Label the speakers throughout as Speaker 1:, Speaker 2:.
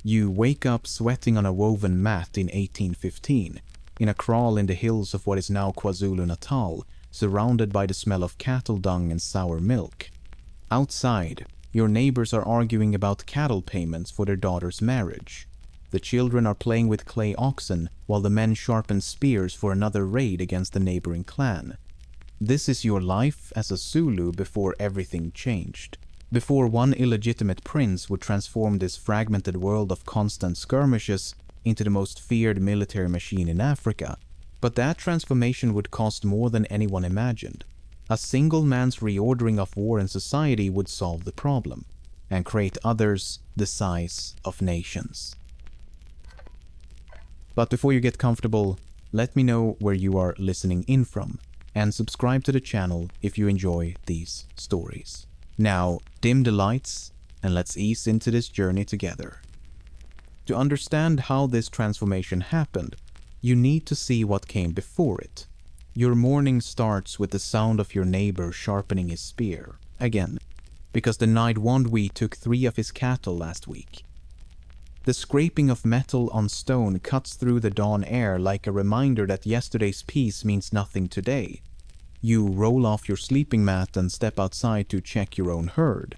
Speaker 1: You wake up sweating on a woven mat in 1815, in a kraal in the hills of what is now KwaZulu-Natal, surrounded by the smell of cattle dung and sour milk. Outside, your neighbors are arguing about cattle payments for their daughter's marriage. The children are playing with clay oxen while the men sharpen spears for another raid against the neighboring clan. This is your life as a Zulu before everything changed. Before one illegitimate prince would transform this fragmented world of constant skirmishes into the most feared military machine in Africa. But that transformation would cost more than anyone imagined. A single man's reordering of war and society would solve the problem, and create others the size of nations. But before you get comfortable, let me know where you are listening in from, and subscribe to the channel if you enjoy these stories. Now, dim the lights, and let's ease into this journey together. To understand how this transformation happened, you need to see what came before it. Your morning starts with the sound of your neighbor sharpening his spear, again, because the Nydwandwe took 3 of his cattle last week. The scraping of metal on stone cuts through the dawn air like a reminder that yesterday's peace means nothing today. You roll off your sleeping mat and step outside to check your own herd.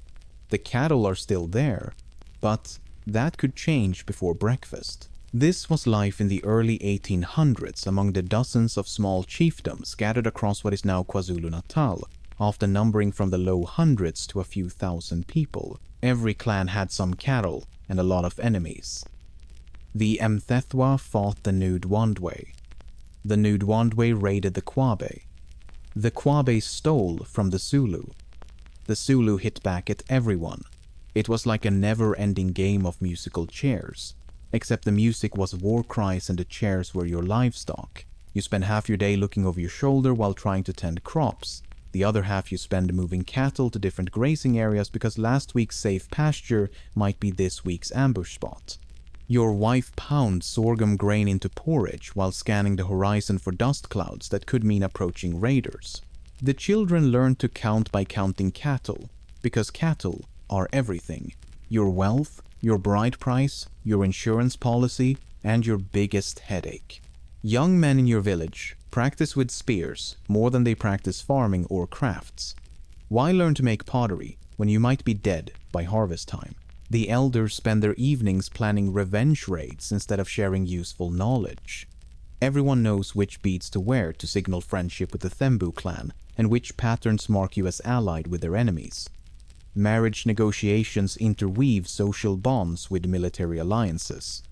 Speaker 1: The cattle are still there, but that could change before breakfast. This was life in the early 1800s among the dozens of small chiefdoms scattered across what is now KwaZulu-Natal, often numbering from the low hundreds to a few thousand people. Every clan had some cattle and a lot of enemies. The Mthethwa fought the Nydwandwe. The Nydwandwe raided the Kwabe. The Kwabe stole from the Zulu. The Zulu hit back at everyone. It was like a never-ending game of musical chairs, except the music was war cries and the chairs were your livestock. You spend half your day looking over your shoulder while trying to tend crops. The other half you spend moving cattle to different grazing areas because last week's safe pasture might be this week's ambush spot. Your wife pounds sorghum grain into porridge while scanning the horizon for dust clouds that could mean approaching raiders. The children learn to count by counting cattle, because cattle are everything. Your wealth, your bride price, your insurance policy, and your biggest headache. Young men in your village practice with spears more than they practice farming or crafts. Why learn to make pottery when you might be dead by harvest time? The elders spend their evenings planning revenge raids instead of sharing useful knowledge. Everyone knows which beads to wear to signal friendship with the Thembu clan, and which patterns mark you as allied with their enemies. Marriage negotiations interweave social bonds with military alliances.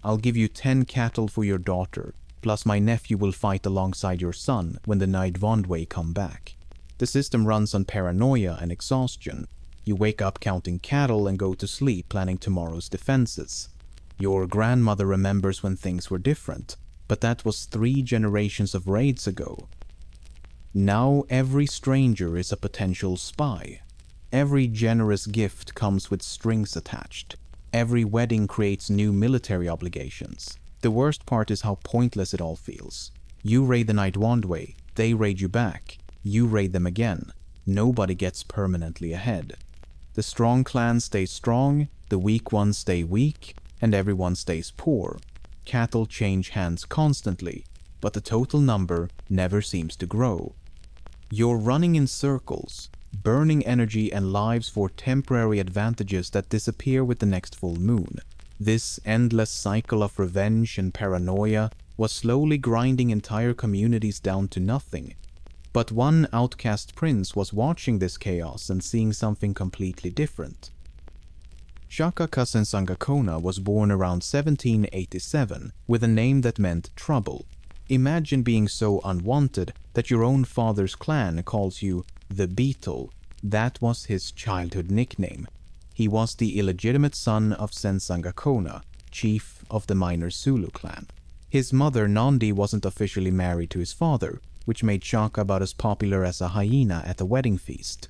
Speaker 1: I'll give you 10 cattle for your daughter, plus my nephew will fight alongside your son when the Nydwandwe come back. The system runs on paranoia and exhaustion. You wake up counting cattle and go to sleep planning tomorrow's defenses. Your grandmother remembers when things were different, but that was 3 generations of raids ago. Now every stranger is a potential spy. Every generous gift comes with strings attached. Every wedding creates new military obligations. The worst part is how pointless it all feels. You raid the Nydwandwe, they raid you back. You raid them again. Nobody gets permanently ahead. The strong clans stay strong, the weak ones stay weak, and everyone stays poor. Cattle change hands constantly, but the total number never seems to grow. You're running in circles, burning energy and lives for temporary advantages that disappear with the next full moon. This endless cycle of revenge and paranoia was slowly grinding entire communities down to nothing. But one outcast prince was watching this chaos and seeing something completely different. Shaka Zulu was born around 1787 with a name that meant trouble. Imagine being so unwanted that your own father's clan calls you the Beetle. That was his childhood nickname. He was the illegitimate son of Sensangakona, chief of the minor Zulu clan. His mother Nandi wasn't officially married to his father, which made Shaka about as popular as a hyena at a wedding feast.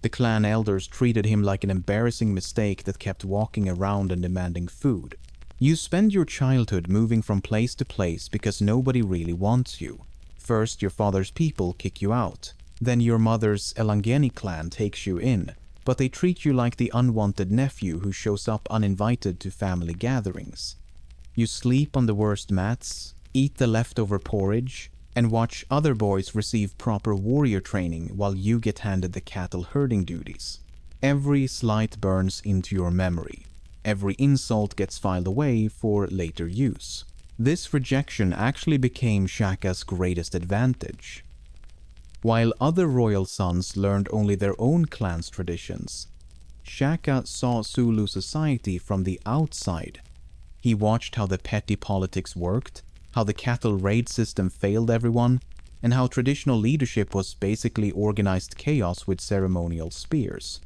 Speaker 1: The clan elders treated him like an embarrassing mistake that kept walking around and demanding food. You spend your childhood moving from place to place because nobody really wants you. First, your father's people kick you out. Then your mother's Elangeni clan takes you in. but they treat you like the unwanted nephew who shows up uninvited to family gatherings. You sleep on the worst mats, eat the leftover porridge, and watch other boys receive proper warrior training while you get handed the cattle herding duties. Every slight burns into your memory. Every insult gets filed away for later use. This rejection actually became Shaka's greatest advantage. While other royal sons learned only their own clan's traditions, Shaka saw Zulu society from the outside. He watched how the petty politics worked, how the cattle raid system failed everyone, and how traditional leadership was basically organized chaos with ceremonial spears.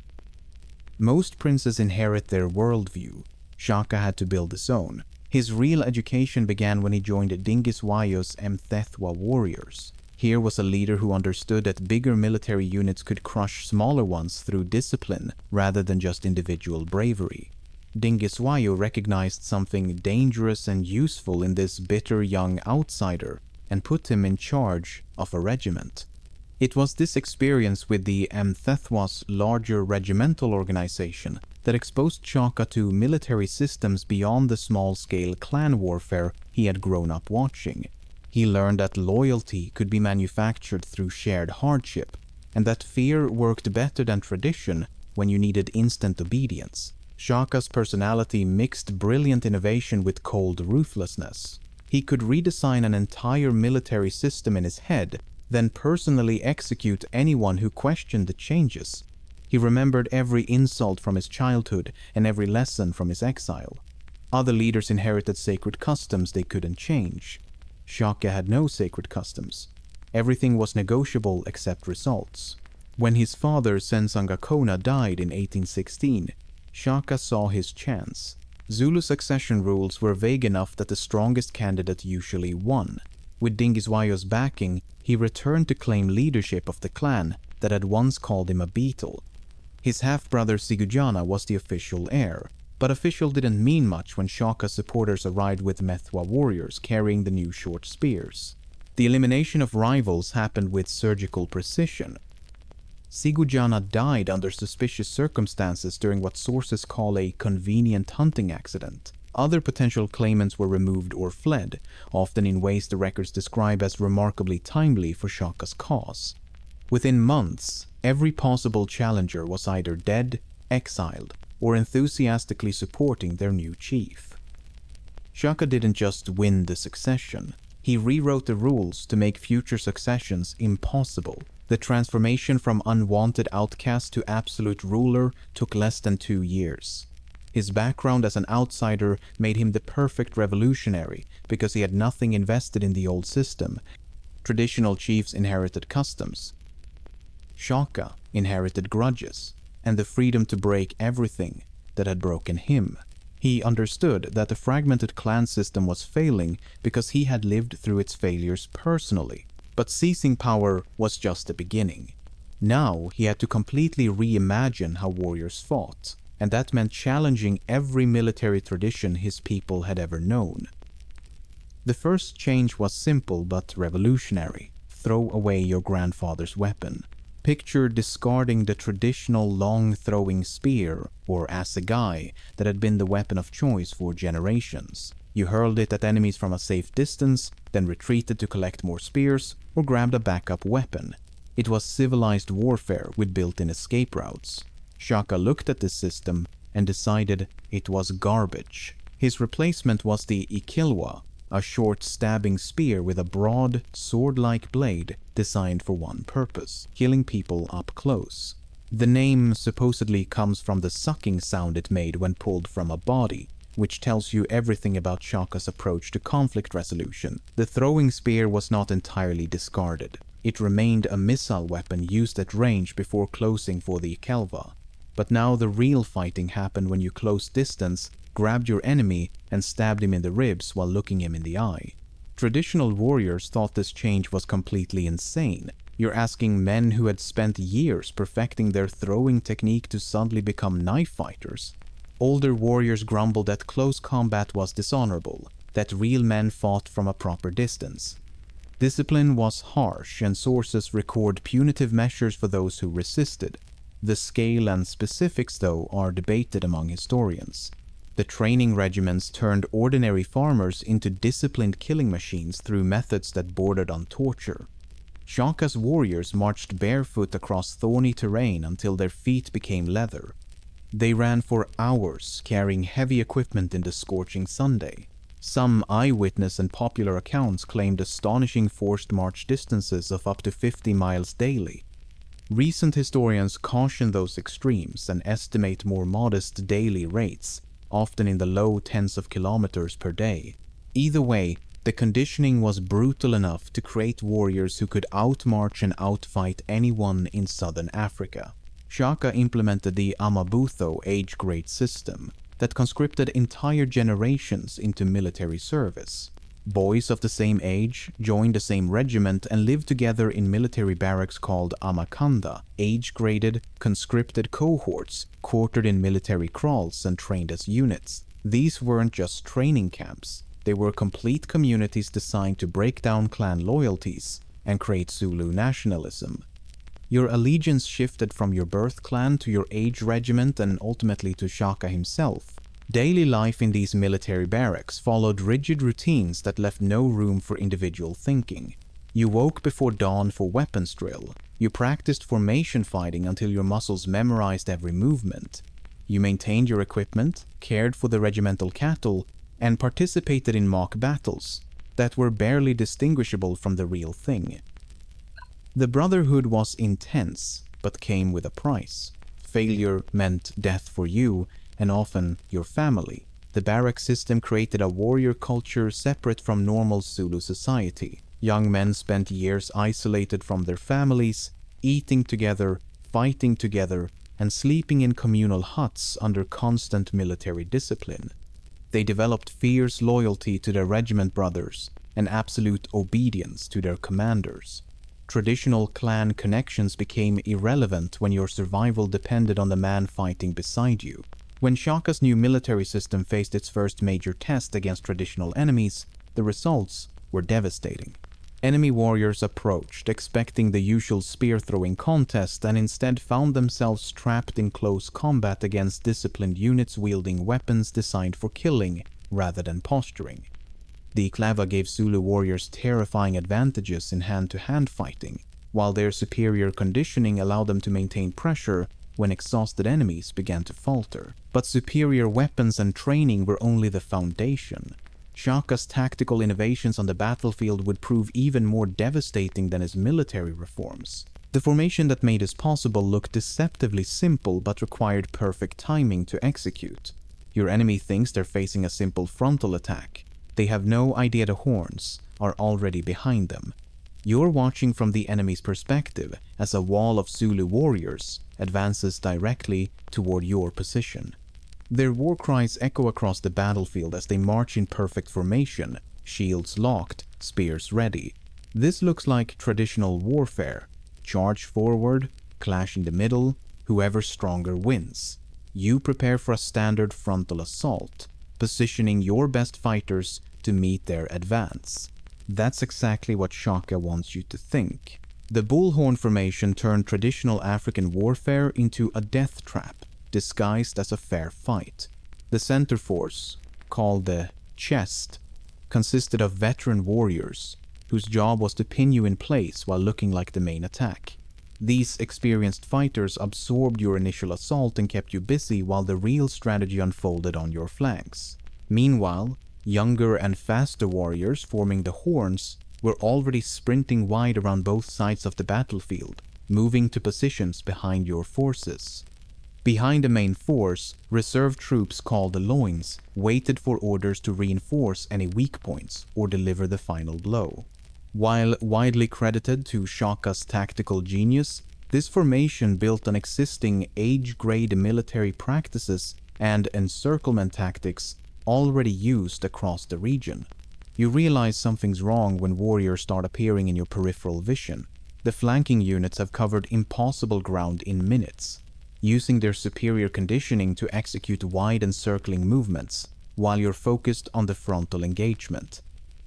Speaker 1: Most princes inherit their worldview. Shaka had to build his own. His real education began when he joined Dingiswayo's Mthethwa warriors. Here was a leader who understood that bigger military units could crush smaller ones through discipline rather than just individual bravery. Dingiswayo recognized something dangerous and useful in this bitter young outsider and put him in charge of a regiment. It was this experience with the Mthethwa's larger regimental organization that exposed Shaka to military systems beyond the small-scale clan warfare he had grown up watching. He learned that loyalty could be manufactured through shared hardship, and that fear worked better than tradition when you needed instant obedience. Shaka's personality mixed brilliant innovation with cold ruthlessness. He could redesign an entire military system in his head, then personally execute anyone who questioned the changes. He remembered every insult from his childhood and every lesson from his exile. Other leaders inherited sacred customs they couldn't change. Shaka had no sacred customs. Everything was negotiable except results. When his father Senzangakona died in 1816, Shaka saw his chance. Zulu succession rules were vague enough that the strongest candidate usually won. With Dingiswayo's backing, he returned to claim leadership of the clan that had once called him a beetle. His half-brother Sigujana was the official heir, but official didn't mean much when Shaka's supporters arrived with Methwa warriors carrying the new short spears. The elimination of rivals happened with surgical precision. Sigujana died under suspicious circumstances during what sources call a convenient hunting accident. Other potential claimants were removed or fled, often in ways the records describe as remarkably timely for Shaka's cause. Within months, every possible challenger was either dead, exiled, or enthusiastically supporting their new chief. Shaka didn't just win the succession. He rewrote the rules to make future successions impossible. The transformation from unwanted outcast to absolute ruler took less than 2 years. His background as an outsider made him the perfect revolutionary because he had nothing invested in the old system. Traditional chiefs inherited customs. Shaka inherited grudges and the freedom to break everything that had broken him. He understood that the fragmented clan system was failing because he had lived through its failures personally. But seizing power was just the beginning. Now he had to completely reimagine how warriors fought, and that meant challenging every military tradition his people had ever known. The first change was simple but revolutionary. Throw away your grandfather's weapon. Picture discarding the traditional long-throwing spear, or assegai, that had been the weapon of choice for generations. You hurled it at enemies from a safe distance, then retreated to collect more spears, or grabbed a backup weapon. It was civilized warfare with built-in escape routes. Shaka looked at this system and decided it was garbage. His replacement was the ikilwa, a short stabbing spear with a broad, sword-like blade designed for one purpose: killing people up close. The name supposedly comes from the sucking sound it made when pulled from a body, which tells you everything about Shaka's approach to conflict resolution. The throwing spear was not entirely discarded. It remained a missile weapon used at range before closing for the Ikelva. But now the real fighting happened when you closed distance, grabbed your enemy, and stabbed him in the ribs while looking him in the eye. Traditional warriors thought this change was completely insane. You're asking men who had spent years perfecting their throwing technique to suddenly become knife fighters. Older warriors grumbled that close combat was dishonorable, that real men fought from a proper distance. Discipline was harsh, and sources record punitive measures for those who resisted. The scale and specifics, though, are debated among historians. The training regiments turned ordinary farmers into disciplined killing machines through methods that bordered on torture. Shaka's warriors marched barefoot across thorny terrain until their feet became leather. They ran for hours, carrying heavy equipment in the scorching Sunday. Some eyewitness and popular accounts claimed astonishing forced march distances of up to 50 miles daily. Recent historians caution those extremes and estimate more modest daily rates, often in the low tens of kilometers per day. Either way, the conditioning was brutal enough to create warriors who could outmarch and outfight anyone in southern Africa. Shaka implemented the Amabutho age grade system that conscripted entire generations into military service. Boys of the same age joined the same regiment and lived together in military barracks called Amakanda, age-graded, conscripted cohorts quartered in military kraals and trained as units. These weren't just training camps. They were complete communities designed to break down clan loyalties and create Zulu nationalism. Your allegiance shifted from your birth clan to your age regiment and ultimately to Shaka himself. Daily life in these military barracks followed rigid routines that left no room for individual thinking. You woke before dawn for weapons drill. You practiced formation fighting until your muscles memorized every movement. You maintained your equipment, cared for the regimental cattle, and participated in mock battles that were barely distinguishable from the real thing. The brotherhood was intense, but came with a price. Failure meant death for you, and often your family. The barrack system created a warrior culture separate from normal Zulu society. Young men spent years isolated from their families, eating together, fighting together, and sleeping in communal huts under constant military discipline. They developed fierce loyalty to their regiment brothers and absolute obedience to their commanders. Traditional clan connections became irrelevant when your survival depended on the man fighting beside you. When Shaka's new military system faced its first major test against traditional enemies, the results were devastating. Enemy warriors approached, expecting the usual spear-throwing contest, and instead found themselves trapped in close combat against disciplined units wielding weapons designed for killing rather than posturing. The Clava gave Zulu warriors terrifying advantages in hand-to-hand fighting, while their superior conditioning allowed them to maintain pressure when exhausted enemies began to falter. But superior weapons and training were only the foundation. Shaka's tactical innovations on the battlefield would prove even more devastating than his military reforms. The formation that made this possible looked deceptively simple but required perfect timing to execute. Your enemy thinks they're facing a simple frontal attack. They have no idea the horns are already behind them. You're watching from the enemy's perspective as a wall of Zulu warriors advances directly toward your position. Their war cries echo across the battlefield as they march in perfect formation, shields locked, spears ready. This looks like traditional warfare. Charge forward, clash in the middle, whoever's stronger wins. You prepare for a standard frontal assault, positioning your best fighters to meet their advance. That's exactly what Shaka wants you to think. The bullhorn formation turned traditional African warfare into a death trap, disguised as a fair fight. The center force, called the chest, consisted of veteran warriors, whose job was to pin you in place while looking like the main attack. These experienced fighters absorbed your initial assault and kept you busy while the real strategy unfolded on your flanks. Meanwhile, younger and faster warriors forming the horns were already sprinting wide around both sides of the battlefield, moving to positions behind your forces. Behind the main force, reserve troops called the loins waited for orders to reinforce any weak points or deliver the final blow. While widely credited to Shaka's tactical genius, this formation built on existing age-grade military practices and encirclement tactics already used across the region. You realize something's wrong when warriors start appearing in your peripheral vision. The flanking units have covered impossible ground in minutes, using their superior conditioning to execute wide encircling movements, while you're focused on the frontal engagement.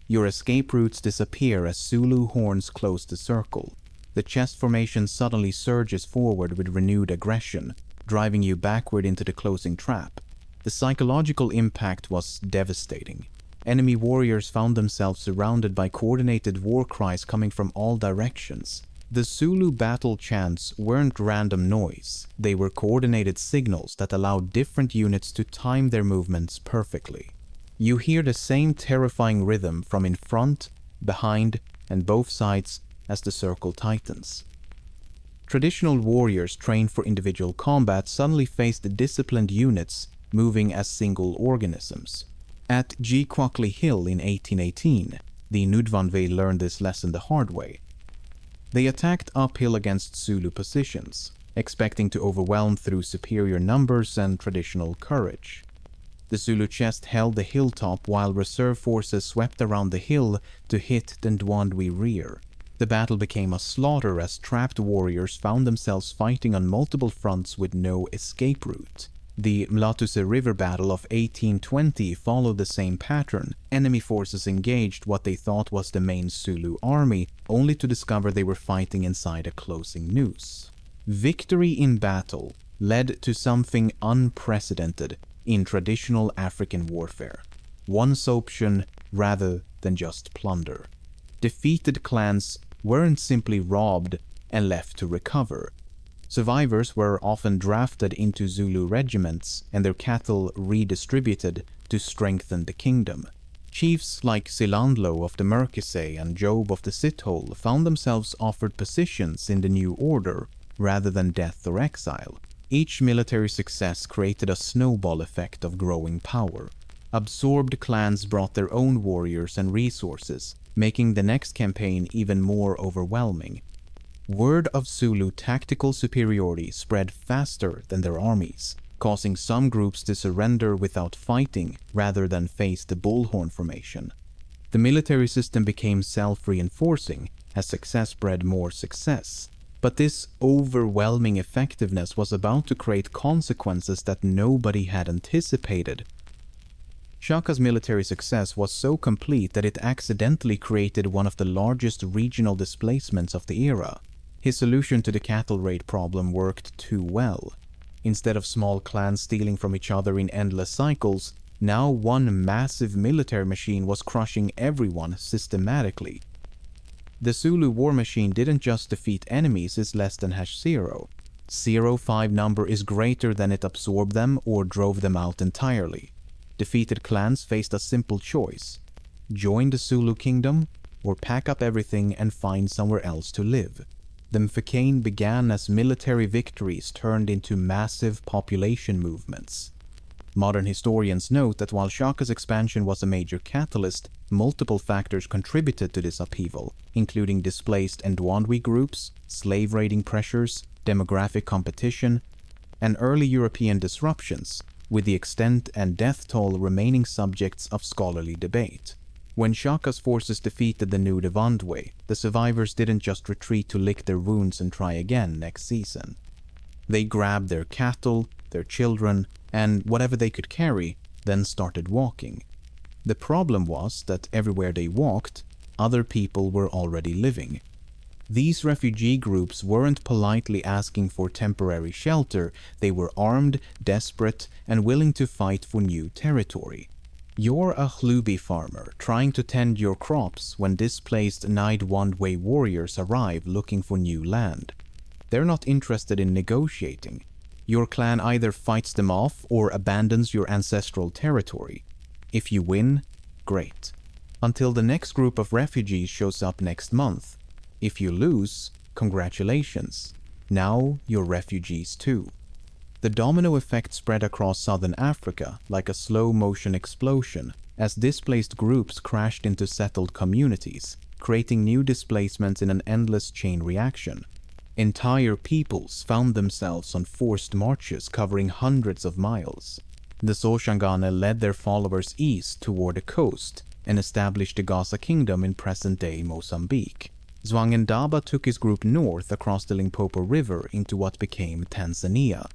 Speaker 1: Your escape routes disappear as Zulu horns close the circle. the chest formation suddenly surges forward with renewed aggression, driving you backward into the closing trap. The psychological impact was devastating. Enemy warriors found themselves surrounded by coordinated war cries coming from all directions. The Zulu battle chants weren't random noise, they were coordinated signals that allowed different units to time their movements perfectly. You hear the same terrifying rhythm from in front, behind, and both sides as the circle tightens. Traditional warriors trained for individual combat suddenly faced disciplined units moving as single organisms. At Kwakli Hill in 1818, the Ndwandwe learned this lesson the hard way. They attacked uphill against Zulu positions, expecting to overwhelm through superior numbers and traditional courage. The Zulu chest held the hilltop while reserve forces swept around the hill to hit the Ndwandwe rear. The battle became a slaughter as trapped warriors found themselves fighting on multiple fronts with no escape route. The Mlatuse River Battle of 1820 followed the same pattern. Enemy forces engaged what they thought was the main Zulu army, only to discover they were fighting inside a closing noose. Victory in battle led to something unprecedented in traditional African warfare. One-soption rather than just plunder. Defeated clans weren't simply robbed and left to recover. Survivors were often drafted into Zulu regiments and their cattle redistributed to strengthen the kingdom. Chiefs like Silandlo of the Merkise and Job of the Sithole found themselves offered positions in the new order rather than death or exile. Each military success created a snowball effect of growing power. Absorbed clans brought their own warriors and resources, making the next campaign even more overwhelming. Word of Zulu tactical superiority spread faster than their armies, causing some groups to surrender without fighting rather than face the bullhorn formation. The military system became self-reinforcing as success bred more success. But this overwhelming effectiveness was about to create consequences that nobody had anticipated. Shaka's military success was so complete that it accidentally created one of the largest regional displacements of the era. His solution to the cattle raid problem worked too well. Instead of small clans stealing from each other in endless cycles, now one massive military machine was crushing everyone systematically. The Zulu war machine didn't just defeat enemies is less than #0. 0-5 number is greater than it absorbed them or drove them out entirely. Defeated clans faced a simple choice: join the Zulu Kingdom or pack up everything and find somewhere else to live. The Mfecane began as military victories turned into massive population movements. Modern historians note that while Shaka's expansion was a major catalyst, multiple factors contributed to this upheaval, including displaced Ndwandwe groups, slave raiding pressures, demographic competition, and early European disruptions, with the extent and death toll remaining subjects of scholarly debate. When Shaka's forces defeated the new Ndwandwe, the survivors didn't just retreat to lick their wounds and try again next season. They grabbed their cattle, their children, and whatever they could carry, then started walking. The problem was that everywhere they walked, other people were already living. These refugee groups weren't politely asking for temporary shelter, they were armed, desperate, and willing to fight for new territory. You're a Hlubi farmer trying to tend your crops when displaced Ndwandwe warriors arrive looking for new land. They're not interested in negotiating. Your clan either fights them off or abandons your ancestral territory. If you win, great. Until the next group of refugees shows up next month. If you lose, congratulations. Now you're refugees too. The domino effect spread across southern Africa like a slow-motion explosion as displaced groups crashed into settled communities, creating new displacements in an endless chain reaction. Entire peoples found themselves on forced marches covering hundreds of miles. The Soshangane led their followers east toward the coast and established the Gaza Kingdom in present-day Mozambique. Zwangendaba took his group north across the Limpopo River into what became Tanzania.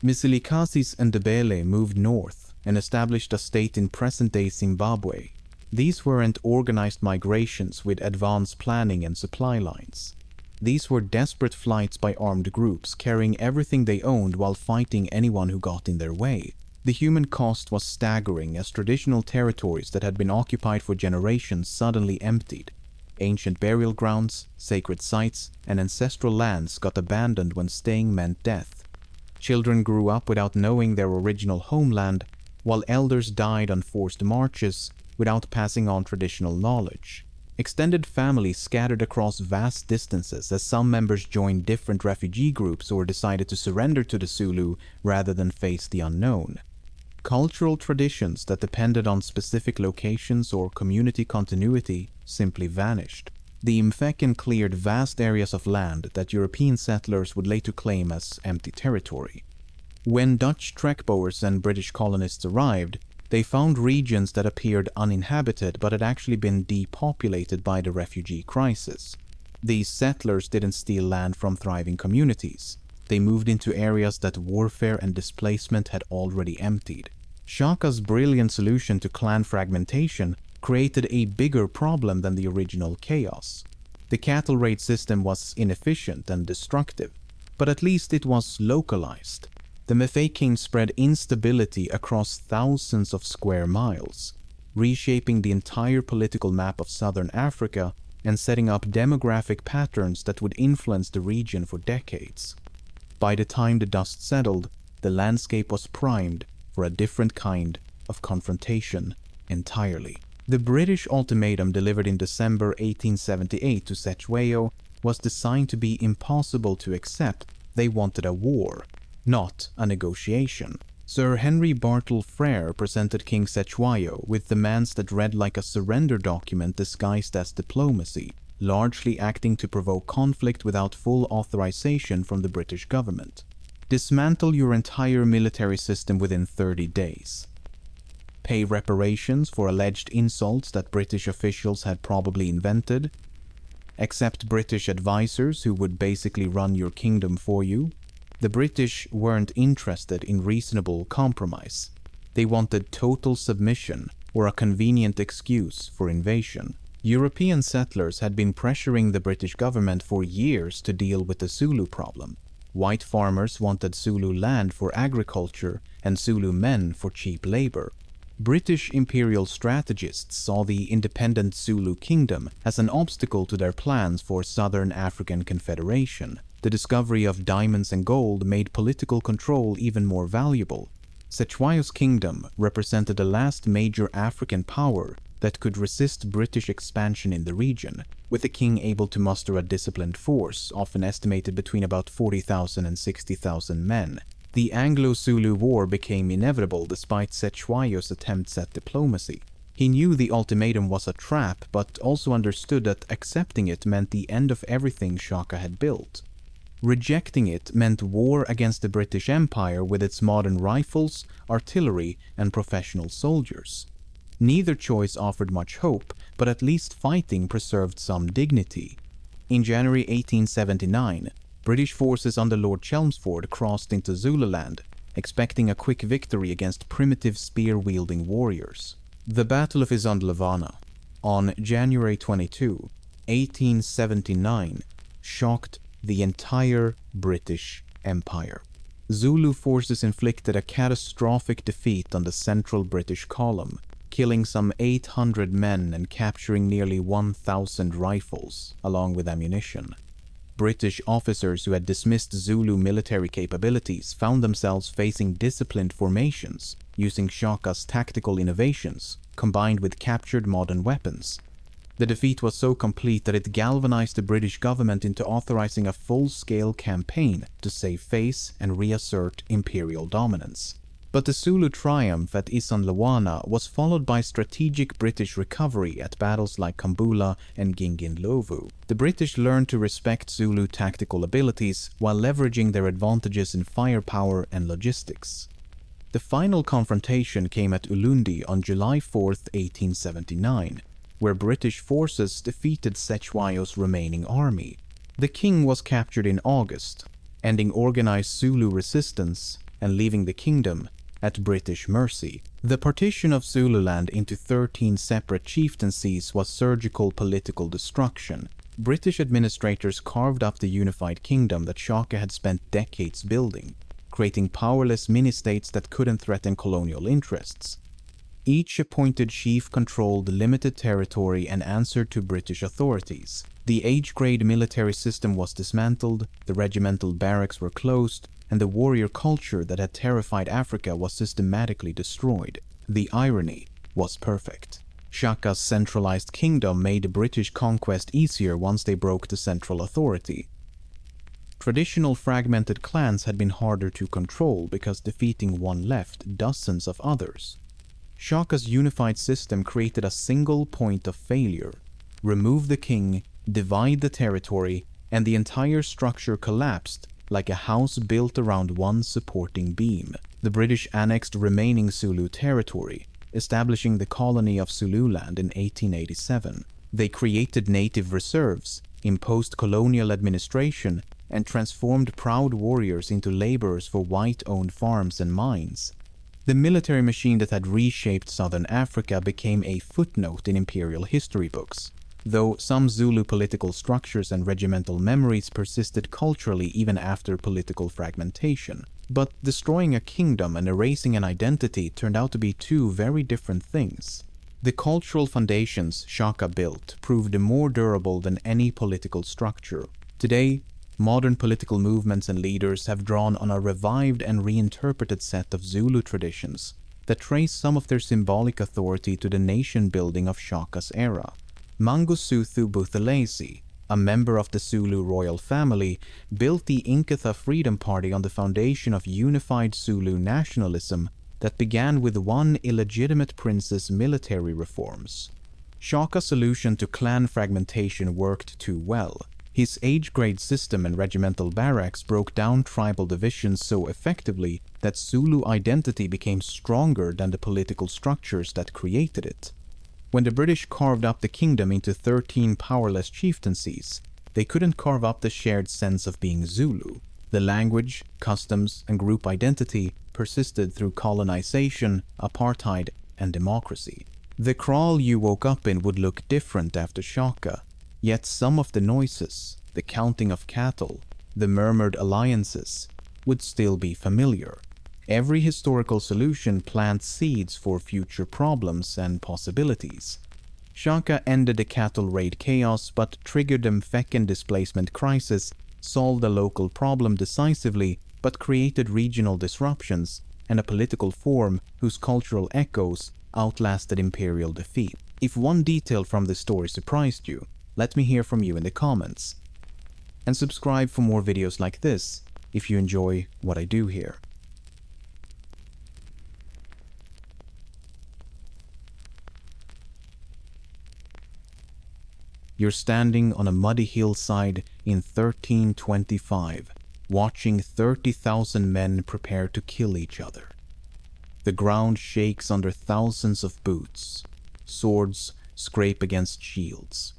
Speaker 1: Msilikasi's Ndebele moved north and established a state in present-day Zimbabwe. These weren't organized migrations with advanced planning and supply lines. These were desperate flights by armed groups, carrying everything they owned while fighting anyone who got in their way. The human cost was staggering as traditional territories that had been occupied for generations suddenly emptied. Ancient burial grounds, sacred sites, and ancestral lands got abandoned when staying meant death. Children grew up without knowing their original homeland, while elders died on forced marches without passing on traditional knowledge. Extended families scattered across vast distances as some members joined different refugee groups or decided to surrender to the Zulu rather than face the unknown. Cultural traditions that depended on specific locations or community continuity simply vanished. The Mfekken cleared vast areas of land that European settlers would later claim as empty territory. When Dutch trekboers and British colonists arrived, they found regions that appeared uninhabited but had actually been depopulated by the refugee crisis. These settlers didn't steal land from thriving communities. They moved into areas that warfare and displacement had already emptied. Shaka's brilliant solution to clan fragmentation created a bigger problem than the original chaos. The cattle raid system was inefficient and destructive, but at least it was localized. The Mfekken spread instability across thousands of square miles, reshaping the entire political map of southern Africa and setting up demographic patterns that would influence the region for decades. By the time the dust settled, the landscape was primed for a different kind of confrontation entirely. The British ultimatum delivered in December 1878 to Cetshwayo was designed to be impossible to accept. They wanted a war, not a negotiation. Sir Henry Bartle Frere presented King Cetshwayo with demands that read like a surrender document disguised as diplomacy, largely acting to provoke conflict without full authorization from the British government. Dismantle your entire military system within 30 days. Pay reparations for alleged insults that British officials had probably invented. Accept British advisors who would basically run your kingdom for you. The British weren't interested in reasonable compromise. They wanted total submission or a convenient excuse for invasion. European settlers had been pressuring the British government for years to deal with the Zulu problem. White farmers wanted Zulu land for agriculture and Zulu men for cheap labor. British imperial strategists saw the independent Zulu Kingdom as an obstacle to their plans for Southern African Confederation. The discovery of diamonds and gold made political control even more valuable. Cetshwayo's kingdom represented the last major African power that could resist British expansion in the region, with the king able to muster a disciplined force, often estimated between about 40,000 and 60,000 men. The Anglo-Zulu War became inevitable despite Cetshwayo's attempts at diplomacy. He knew the ultimatum was a trap, but also understood that accepting it meant the end of everything Shaka had built. Rejecting it meant war against the British Empire with its modern rifles, artillery, and professional soldiers. Neither choice offered much hope, but at least fighting preserved some dignity. In January 1879, British forces under Lord Chelmsford crossed into Zululand, expecting a quick victory against primitive spear-wielding warriors. The Battle of Isandlwana, on January 22, 1879, shocked the entire British Empire. Zulu forces inflicted a catastrophic defeat on the central British column, killing some 800 men and capturing nearly 1,000 rifles, along with ammunition. British officers who had dismissed Zulu military capabilities found themselves facing disciplined formations, using Shaka's tactical innovations, combined with captured modern weapons. The defeat was so complete that it galvanized the British government into authorizing a full-scale campaign to save face and reassert imperial dominance. But the Zulu triumph at Isandlwana was followed by strategic British recovery at battles like Kambula and Gingindlovu. The British learned to respect Zulu tactical abilities while leveraging their advantages in firepower and logistics. The final confrontation came at Ulundi on July 4, 1879, where British forces defeated Cetshwayo's remaining army. The king was captured in August, ending organized Zulu resistance and leaving the kingdom at British mercy. The partition of Zululand into 13 separate chieftaincies was surgical political destruction. British administrators carved up the unified kingdom that Shaka had spent decades building, creating powerless mini-states that couldn't threaten colonial interests. Each appointed chief controlled limited territory and answered to British authorities. The age-grade military system was dismantled, the regimental barracks were closed, and the warrior culture that had terrified Africa was systematically destroyed. The irony was perfect. Shaka's centralized kingdom made British conquest easier once they broke the central authority. Traditional fragmented clans had been harder to control because defeating one left dozens of others. Shaka's unified system created a single point of failure. Remove the king, divide the territory, and the entire structure collapsed like a house built around one supporting beam. The British annexed remaining Zulu territory, establishing the colony of Zululand in 1887. They created native reserves, imposed colonial administration, and transformed proud warriors into laborers for white-owned farms and mines. The military machine that had reshaped southern Africa became a footnote in imperial history books, though some Zulu political structures and regimental memories persisted culturally even after political fragmentation. But destroying a kingdom and erasing an identity turned out to be two very different things. The cultural foundations Shaka built proved more durable than any political structure. Today, modern political movements and leaders have drawn on a revived and reinterpreted set of Zulu traditions that trace some of their symbolic authority to the nation-building of Shaka's era. Mangosuthu Buthelezi, a member of the Zulu royal family, built the Inkatha Freedom Party on the foundation of unified Zulu nationalism that began with one illegitimate prince's military reforms. Shaka's solution to clan fragmentation worked too well. His age-grade system and regimental barracks broke down tribal divisions so effectively that Zulu identity became stronger than the political structures that created it. When the British carved up the kingdom into 13 powerless chieftaincies, they couldn't carve up the shared sense of being Zulu. The language, customs, and group identity persisted through colonization, apartheid, and democracy. The kraal you woke up in would look different after Shaka. Yet some of the noises, the counting of cattle, the murmured alliances, would still be familiar. Every historical solution plants seeds for future problems and possibilities. Shaka ended the cattle raid chaos but triggered the Mfecan displacement crisis, solved a local problem decisively but created regional disruptions and a political form whose cultural echoes outlasted imperial defeat. If one detail from this story surprised you, let me hear from you in the comments. And subscribe for more videos like this if you enjoy what I do here. You're standing on a muddy hillside in 1325, watching 30,000 men prepare to kill each other. The ground shakes under thousands of boots. Swords scrape against shields.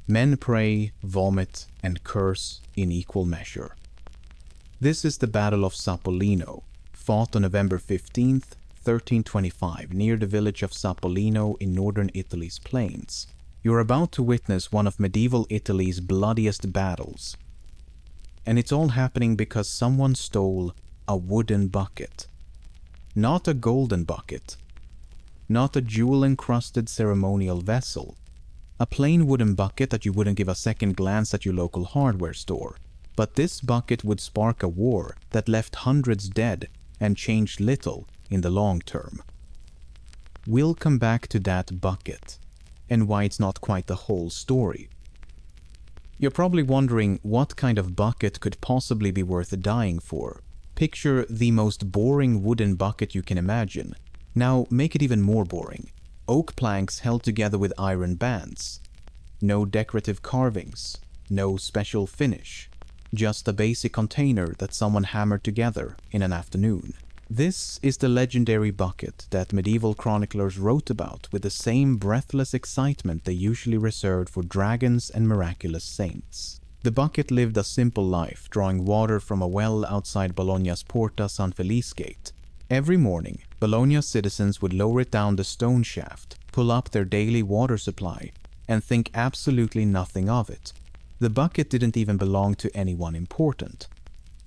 Speaker 1: Men pray, vomit, and curse in equal measure. This is the Battle of Sapolino, fought on November 15th, 1325, near the village of Sapolino in northern Italy's plains. You're about to witness one of medieval Italy's bloodiest battles. And it's all happening because someone stole a wooden bucket. Not a golden bucket. Not a jewel-encrusted ceremonial vessel. A plain wooden bucket that you wouldn't give a second glance at your local hardware store. But this bucket would spark a war that left hundreds dead and changed little in the long term. We'll come back to that bucket and why it's not quite the whole story. You're probably wondering what kind of bucket could possibly be worth dying for. Picture the most boring wooden bucket you can imagine. Now make it even more boring. Oak planks held together with iron bands. No decorative carvings. No special finish. Just a basic container that someone hammered together in an afternoon. This is the legendary bucket that medieval chroniclers wrote about with the same breathless excitement they usually reserved for dragons and miraculous saints. The bucket lived a simple life, drawing water from a well outside Bologna's Porta San Felice gate. Every morning, Bologna's citizens would lower it down the stone shaft, pull up their daily water supply, and think absolutely nothing of it. The bucket didn't even belong to anyone important.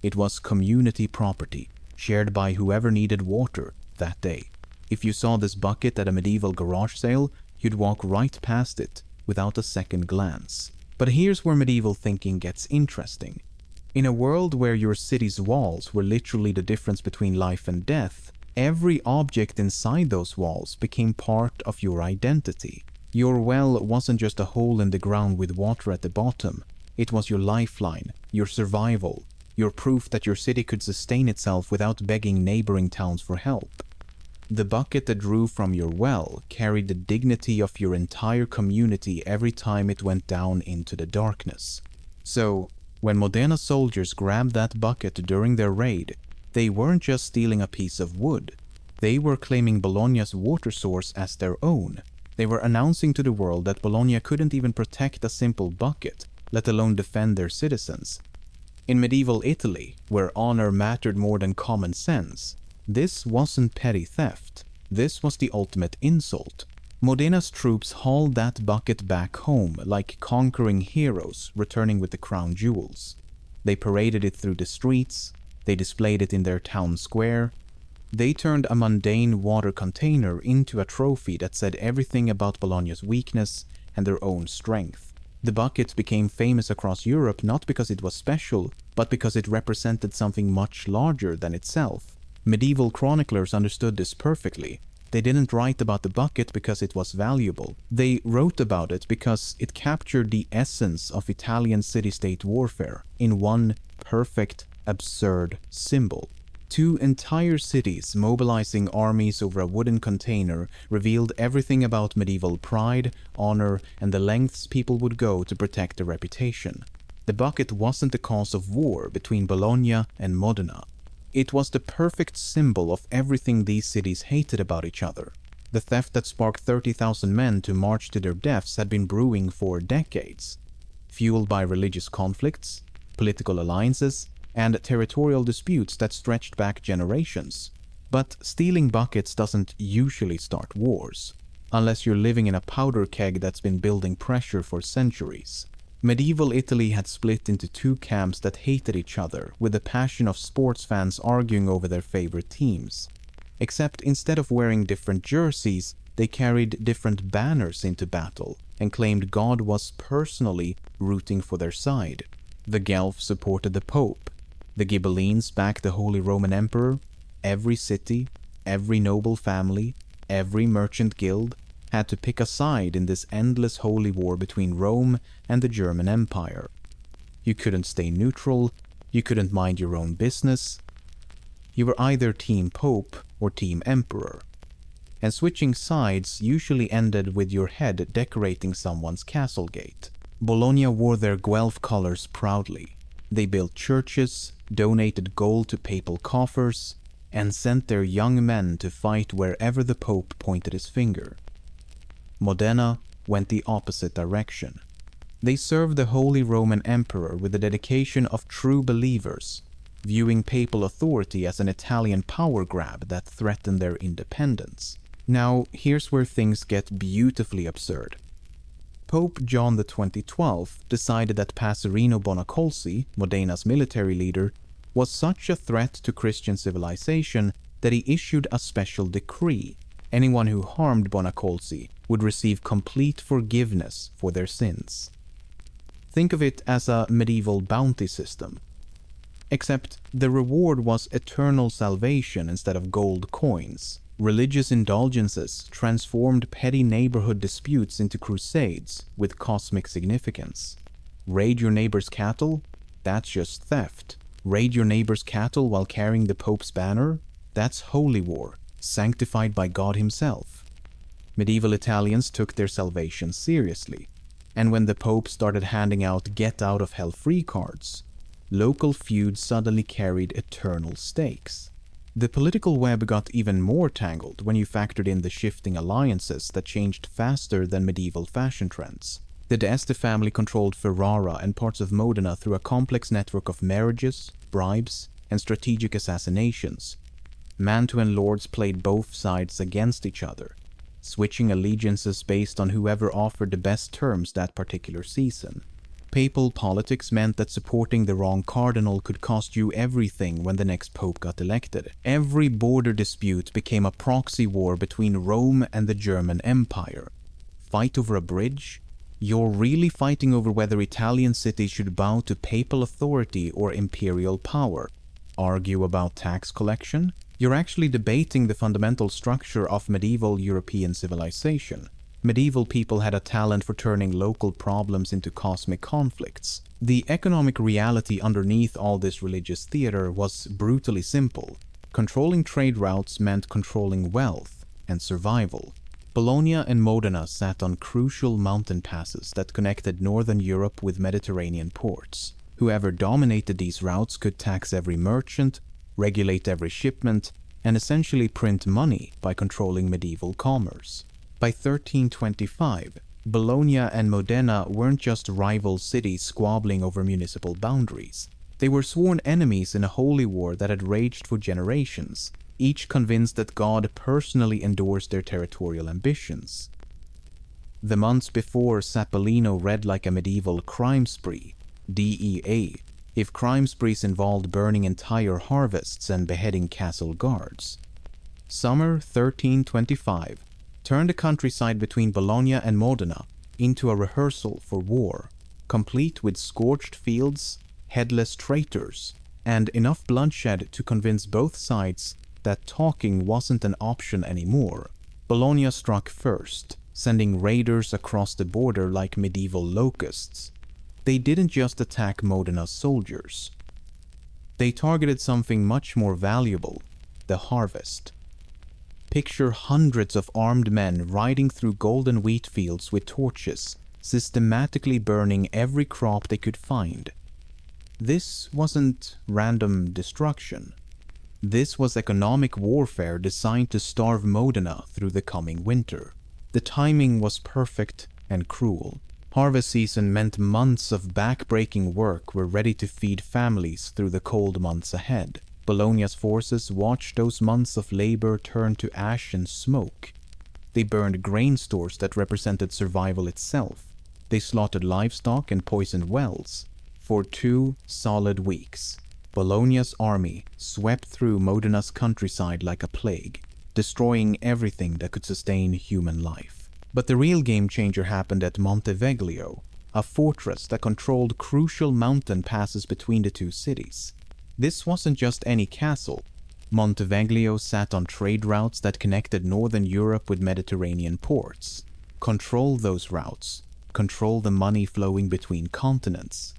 Speaker 1: It was community property, shared by whoever needed water that day. If you saw this bucket at a medieval garage sale, you'd walk right past it without a second glance. But here's where medieval thinking gets interesting. In a world where your city's walls were literally the difference between life and death, every object inside those walls became part of your identity. Your well wasn't just a hole in the ground with water at the bottom. It was your lifeline, your survival, your proof that your city could sustain itself without begging neighboring towns for help. The bucket that drew from your well carried the dignity of your entire community every time it went down into the darkness. So, when Modena soldiers grabbed that bucket during their raid, they weren't just stealing a piece of wood. They were claiming Bologna's water source as their own. They were announcing to the world that Bologna couldn't even protect a simple bucket, let alone defend their citizens. In medieval Italy, where honor mattered more than common sense, this wasn't petty theft. This was the ultimate insult. Modena's troops hauled that bucket back home like conquering heroes returning with the crown jewels. They paraded it through the streets. They displayed it in their town square. They turned a mundane water container into a trophy that said everything about Bologna's weakness and their own strength. The bucket became famous across Europe not because it was special, but because it represented something much larger than itself. Medieval chroniclers understood this perfectly. They didn't write about the bucket because it was valuable. They wrote about it because it captured the essence of Italian city-state warfare in one perfect, absurd symbol. Two entire cities mobilizing armies over a wooden container revealed everything about medieval pride, honor, and the lengths people would go to protect their reputation. The bucket wasn't the cause of war between Bologna and Modena. It was the perfect symbol of everything these cities hated about each other. The theft that sparked 30,000 men to march to their deaths had been brewing for decades, fueled by religious conflicts, political alliances, and territorial disputes that stretched back generations. But stealing buckets doesn't usually start wars, unless you're living in a powder keg that's been building pressure for centuries. Medieval Italy had split into two camps that hated each other, with the passion of sports fans arguing over their favorite teams. Except instead of wearing different jerseys, they carried different banners into battle and claimed God was personally rooting for their side. The Guelphs supported the Pope. The Ghibellines backed the Holy Roman Emperor. Every city, every noble family, every merchant guild had to pick a side in this endless holy war between Rome and the German Empire. You couldn't stay neutral, you couldn't mind your own business. You were either Team Pope or Team Emperor. And switching sides usually ended with your head decorating someone's castle gate. Bologna wore their Guelph colors proudly. They built churches, donated gold to papal coffers, and sent their young men to fight wherever the Pope pointed his finger. Modena went the opposite direction. They served the Holy Roman Emperor with the dedication of true believers, viewing papal authority as an Italian power grab that threatened their independence. Now, here's where things get beautifully absurd. Pope John XII decided that Passerino Bonacolsi, Modena's military leader, was such a threat to Christian civilization that he issued a special decree. Anyone who harmed Bonacolsi would receive complete forgiveness for their sins. Think of it as a medieval bounty system. Except the reward was eternal salvation instead of gold coins. Religious indulgences transformed petty neighborhood disputes into crusades with cosmic significance. Raid your neighbor's cattle? That's just theft. Raid your neighbor's cattle while carrying the Pope's banner? That's holy war, sanctified by God himself. Medieval Italians took their salvation seriously, and when the Pope started handing out get-out-of-hell-free cards, local feuds suddenly carried eternal stakes. The political web got even more tangled when you factored in the shifting alliances that changed faster than medieval fashion trends. The d'Este family controlled Ferrara and parts of Modena through a complex network of marriages, bribes, and strategic assassinations. Mantuan lords played both sides against each other, switching allegiances based on whoever offered the best terms that particular season. Papal politics meant that supporting the wrong cardinal could cost you everything when the next pope got elected. Every border dispute became a proxy war between Rome and the German Empire. Fight over a bridge? You're really fighting over whether Italian cities should bow to papal authority or imperial power. Argue about tax collection? You're actually debating the fundamental structure of medieval European civilization. Medieval people had a talent for turning local problems into cosmic conflicts. The economic reality underneath all this religious theater was brutally simple. Controlling trade routes meant controlling wealth and survival. Bologna and Modena sat on crucial mountain passes that connected northern Europe with Mediterranean ports. Whoever dominated these routes could tax every merchant, regulate every shipment, and essentially print money by controlling medieval commerce. By 1325, Bologna and Modena weren't just rival cities squabbling over municipal boundaries. They were sworn enemies in a holy war that had raged for generations, each convinced that God personally endorsed their territorial ambitions. The months before, Sapolino read like a medieval crime spree, DEA, if crime sprees involved burning entire harvests and beheading castle guards. Summer 1325 turned the countryside between Bologna and Modena into a rehearsal for war, complete with scorched fields, headless traitors, and enough bloodshed to convince both sides that talking wasn't an option anymore. Bologna struck first, sending raiders across the border like medieval locusts. They didn't just attack Modena's soldiers. They targeted something much more valuable, the harvest. Picture hundreds of armed men riding through golden wheat fields with torches, systematically burning every crop they could find. This wasn't random destruction. This was economic warfare designed to starve Modena through the coming winter. The timing was perfect and cruel. Harvest season meant months of back-breaking work were ready to feed families through the cold months ahead. Bologna's forces watched those months of labor turn to ash and smoke. They burned grain stores that represented survival itself. They slaughtered livestock and poisoned wells. For 2 solid weeks, Bologna's army swept through Modena's countryside like a plague, destroying everything that could sustain human life. But the real game changer happened at Monteveglio, a fortress that controlled crucial mountain passes between the two cities. This wasn't just any castle. Monteveglio sat on trade routes that connected northern Europe with Mediterranean ports. Control those routes. Control the money flowing between continents.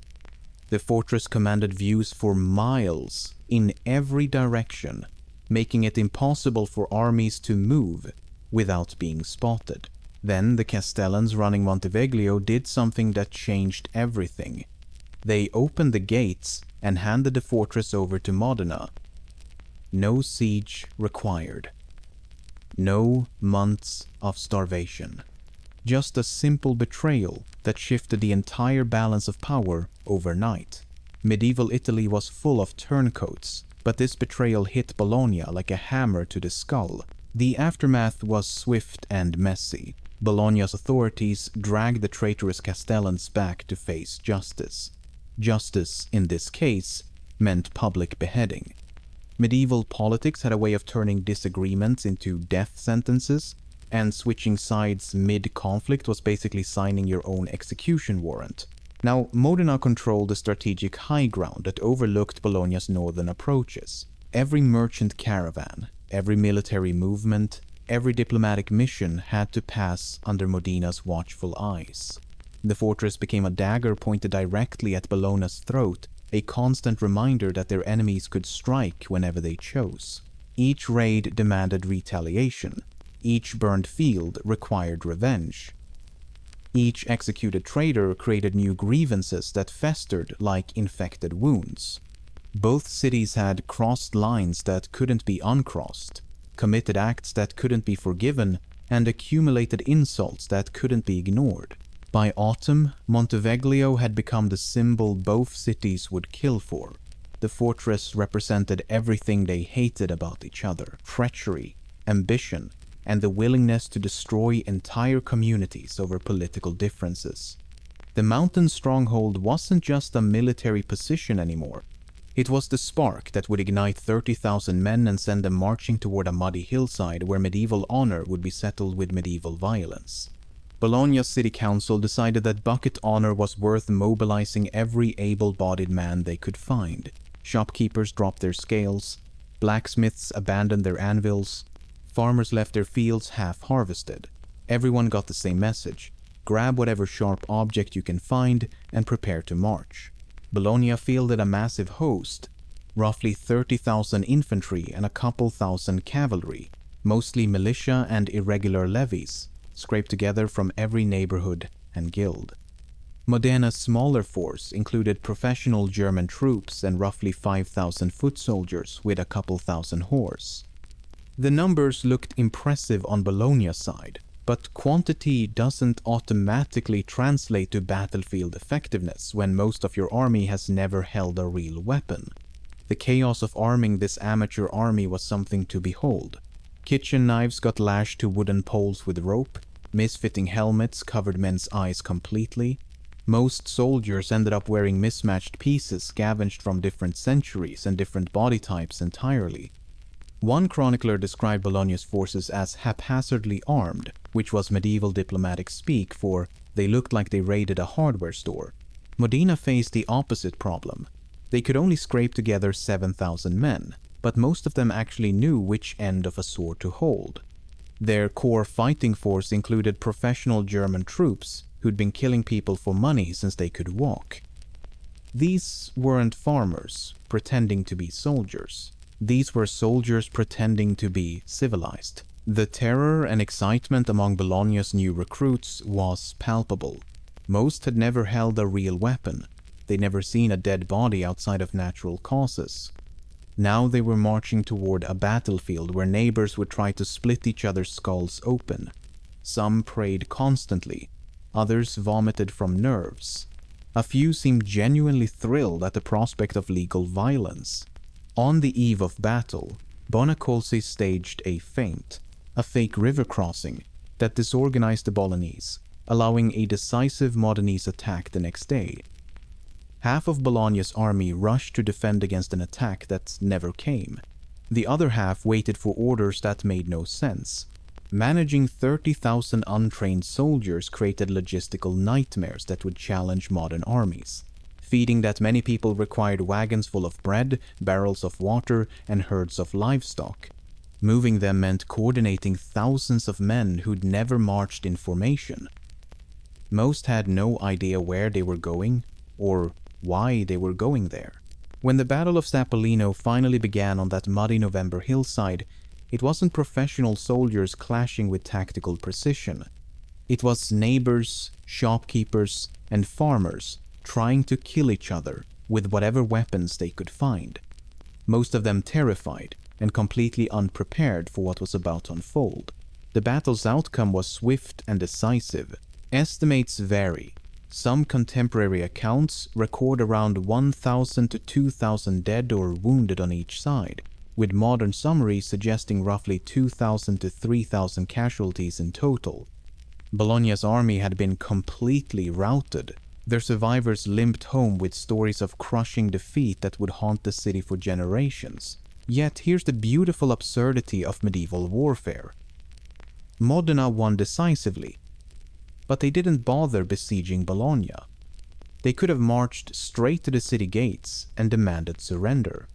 Speaker 1: The fortress commanded views for miles in every direction, making it impossible for armies to move without being spotted. Then the Castellans running Monteveglio did something that changed everything. They opened the gates and handed the fortress over to Modena. No siege required. No months of starvation. Just a simple betrayal that shifted the entire balance of power overnight. Medieval Italy was full of turncoats, but this betrayal hit Bologna like a hammer to the skull. The aftermath was swift and messy. Bologna's authorities dragged the traitorous Castellans back to face justice. Justice, in this case, meant public beheading. Medieval politics had a way of turning disagreements into death sentences, and switching sides mid-conflict was basically signing your own execution warrant. Now, Modena controlled the strategic high ground that overlooked Bologna's northern approaches. Every merchant caravan, every military movement, every diplomatic mission had to pass under Modena's watchful eyes. The fortress became a dagger pointed directly at Bologna's throat, a constant reminder that their enemies could strike whenever they chose. Each raid demanded retaliation. Each burned field required revenge. Each executed traitor created new grievances that festered like infected wounds. Both cities had crossed lines that couldn't be uncrossed, committed acts that couldn't be forgiven, and accumulated insults that couldn't be ignored. By autumn, Monteveglio had become the symbol both cities would kill for. The fortress represented everything they hated about each other: treachery, ambition, and the willingness to destroy entire communities over political differences. The mountain stronghold wasn't just a military position anymore. It was the spark that would ignite 30,000 men and send them marching toward a muddy hillside where medieval honor would be settled with medieval violence. Bologna's city council decided that bucket honor was worth mobilizing every able-bodied man they could find. Shopkeepers dropped their scales, blacksmiths abandoned their anvils, farmers left their fields half-harvested. Everyone got the same message: grab whatever sharp object you can find and prepare to march. Bologna fielded a massive host, roughly 30,000 infantry and a couple thousand cavalry, mostly militia and irregular levies, scraped together from every neighborhood and guild. Modena's smaller force included professional German troops and roughly 5,000 foot soldiers with a couple thousand horse. The numbers looked impressive on Bologna's side, but quantity doesn't automatically translate to battlefield effectiveness when most of your army has never held a real weapon. The chaos of arming this amateur army was something to behold. Kitchen knives got lashed to wooden poles with rope, misfitting helmets covered men's eyes completely. Most soldiers ended up wearing mismatched pieces scavenged from different centuries and different body types entirely. One chronicler described Bologna's forces as haphazardly armed, which was medieval diplomatic speak for they looked like they raided a hardware store. Modena faced the opposite problem. They could only scrape together 7,000 men, but most of them actually knew which end of a sword to hold. Their core fighting force included professional German troops who'd been killing people for money since they could walk. These weren't farmers pretending to be soldiers. These were soldiers pretending to be civilized. The terror and excitement among Bologna's new recruits was palpable. Most had never held a real weapon. They'd never seen a dead body outside of natural causes. Now they were marching toward a battlefield where neighbors would try to split each other's skulls open. Some prayed constantly. Others vomited from nerves. A few seemed genuinely thrilled at the prospect of legal violence. On the eve of battle, Bonacolsi staged a feint, a fake river crossing, that disorganized the Bolognese, allowing a decisive Modenese attack the next day. Half of Bologna's army rushed to defend against an attack that never came. The other half waited for orders that made no sense. Managing 30,000 untrained soldiers created logistical nightmares that would challenge modern armies. Feeding that many people required wagons full of bread, barrels of water, and herds of livestock. Moving them meant coordinating thousands of men who'd never marched in formation. Most had no idea where they were going, or why they were going there. When the Battle of Sapolino finally began on that muddy November hillside, it wasn't professional soldiers clashing with tactical precision. It was neighbors, shopkeepers, and farmers trying to kill each other with whatever weapons they could find. Most of them terrified and completely unprepared for what was about to unfold. The battle's outcome was swift and decisive. Estimates vary. Some contemporary accounts record around 1,000 to 2,000 dead or wounded on each side, with modern summaries suggesting roughly 2,000 to 3,000 casualties in total. Bologna's army had been completely routed. Their survivors limped home with stories of crushing defeat that would haunt the city for generations. Yet here's the beautiful absurdity of medieval warfare. Modena won decisively, but they didn't bother besieging Bologna. They could have marched straight to the city gates and demanded surrender.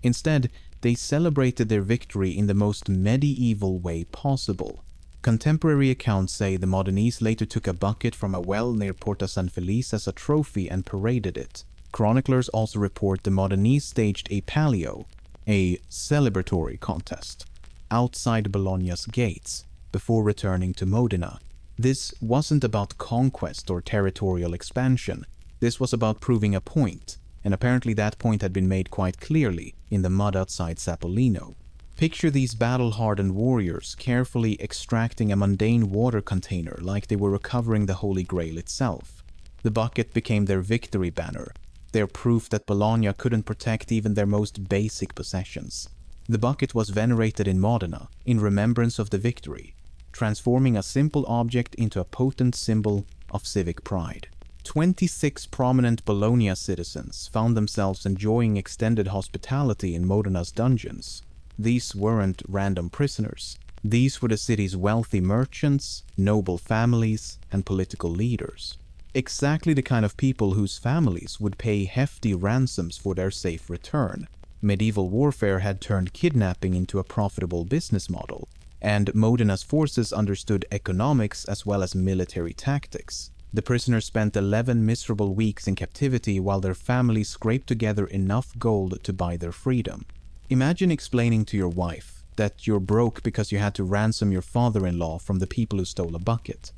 Speaker 1: Instead, they celebrated their victory in the most medieval way possible. Contemporary accounts say the Modenese later took a bucket from a well near Porta San Felice as a trophy and paraded it. Chroniclers also report the Modenese staged a palio, a celebratory contest, outside Bologna's gates before returning to Modena. This wasn't about conquest or territorial expansion. This was about proving a point, and apparently that point had been made quite clearly in the mud outside Sapolino. Picture these battle-hardened warriors carefully extracting a mundane water container like they were recovering the Holy Grail itself. The bucket became their victory banner, their proof that Bologna couldn't protect even their most basic possessions. The bucket was venerated in Modena in remembrance of the victory, transforming a simple object into a potent symbol of civic pride. 26 prominent Bologna citizens found themselves enjoying extended hospitality in Modena's dungeons. These weren't random prisoners. These were the city's wealthy merchants, noble families, and political leaders. Exactly the kind of people whose families would pay hefty ransoms for their safe return. Medieval warfare had turned kidnapping into a profitable business model, and Modena's forces understood economics as well as military tactics. The prisoners spent 11 miserable weeks in captivity while their families scraped together enough gold to buy their freedom. Imagine explaining to your wife that you're broke because you had to ransom your father-in-law from the people who stole a bucket.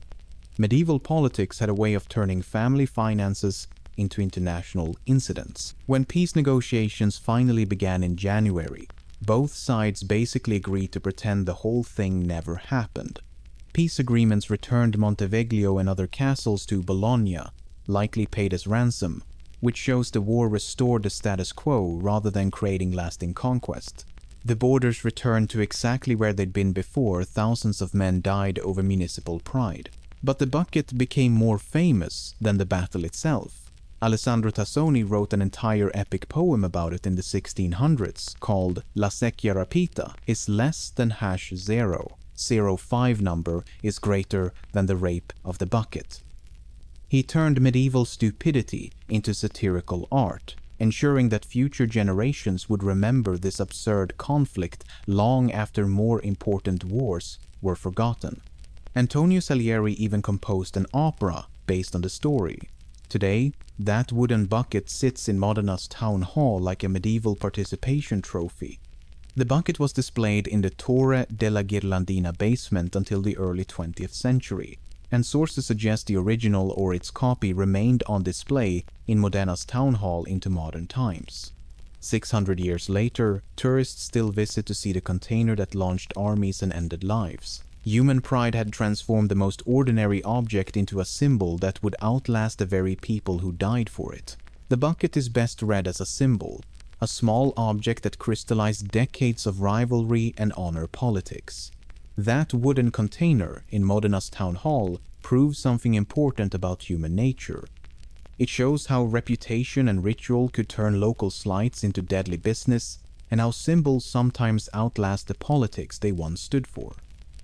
Speaker 1: Medieval politics had a way of turning family finances into international incidents. When peace negotiations finally began in January, both sides basically agreed to pretend the whole thing never happened. Peace agreements returned Monteviglio and other castles to Bologna, likely paid as ransom, which shows the war restored the status quo rather than creating lasting conquest. The borders returned to exactly where they'd been before thousands of men died over municipal pride. But the bucket became more famous than the battle itself. Alessandro Tassoni wrote an entire epic poem about it in the 1600s called La Secchia Rapita is less than #0. 05 number is greater than the rape of the bucket. He turned medieval stupidity into satirical art, ensuring that future generations would remember this absurd conflict long after more important wars were forgotten. Antonio Salieri even composed an opera based on the story. Today, that wooden bucket sits in Modena's town hall like a medieval participation trophy. The bucket was displayed in the Torre della Ghirlandina basement until the early 20th century, and sources suggest the original or its copy remained on display in Modena's town hall into modern times. 600 years later, tourists still visit to see the container that launched armies and ended lives. Human pride had transformed the most ordinary object into a symbol that would outlast the very people who died for it. The bucket is best read as a symbol, a small object that crystallized decades of rivalry and honor politics. That wooden container in Modena's town hall proves something important about human nature. It shows how reputation and ritual could turn local slights into deadly business, and how symbols sometimes outlast the politics they once stood for.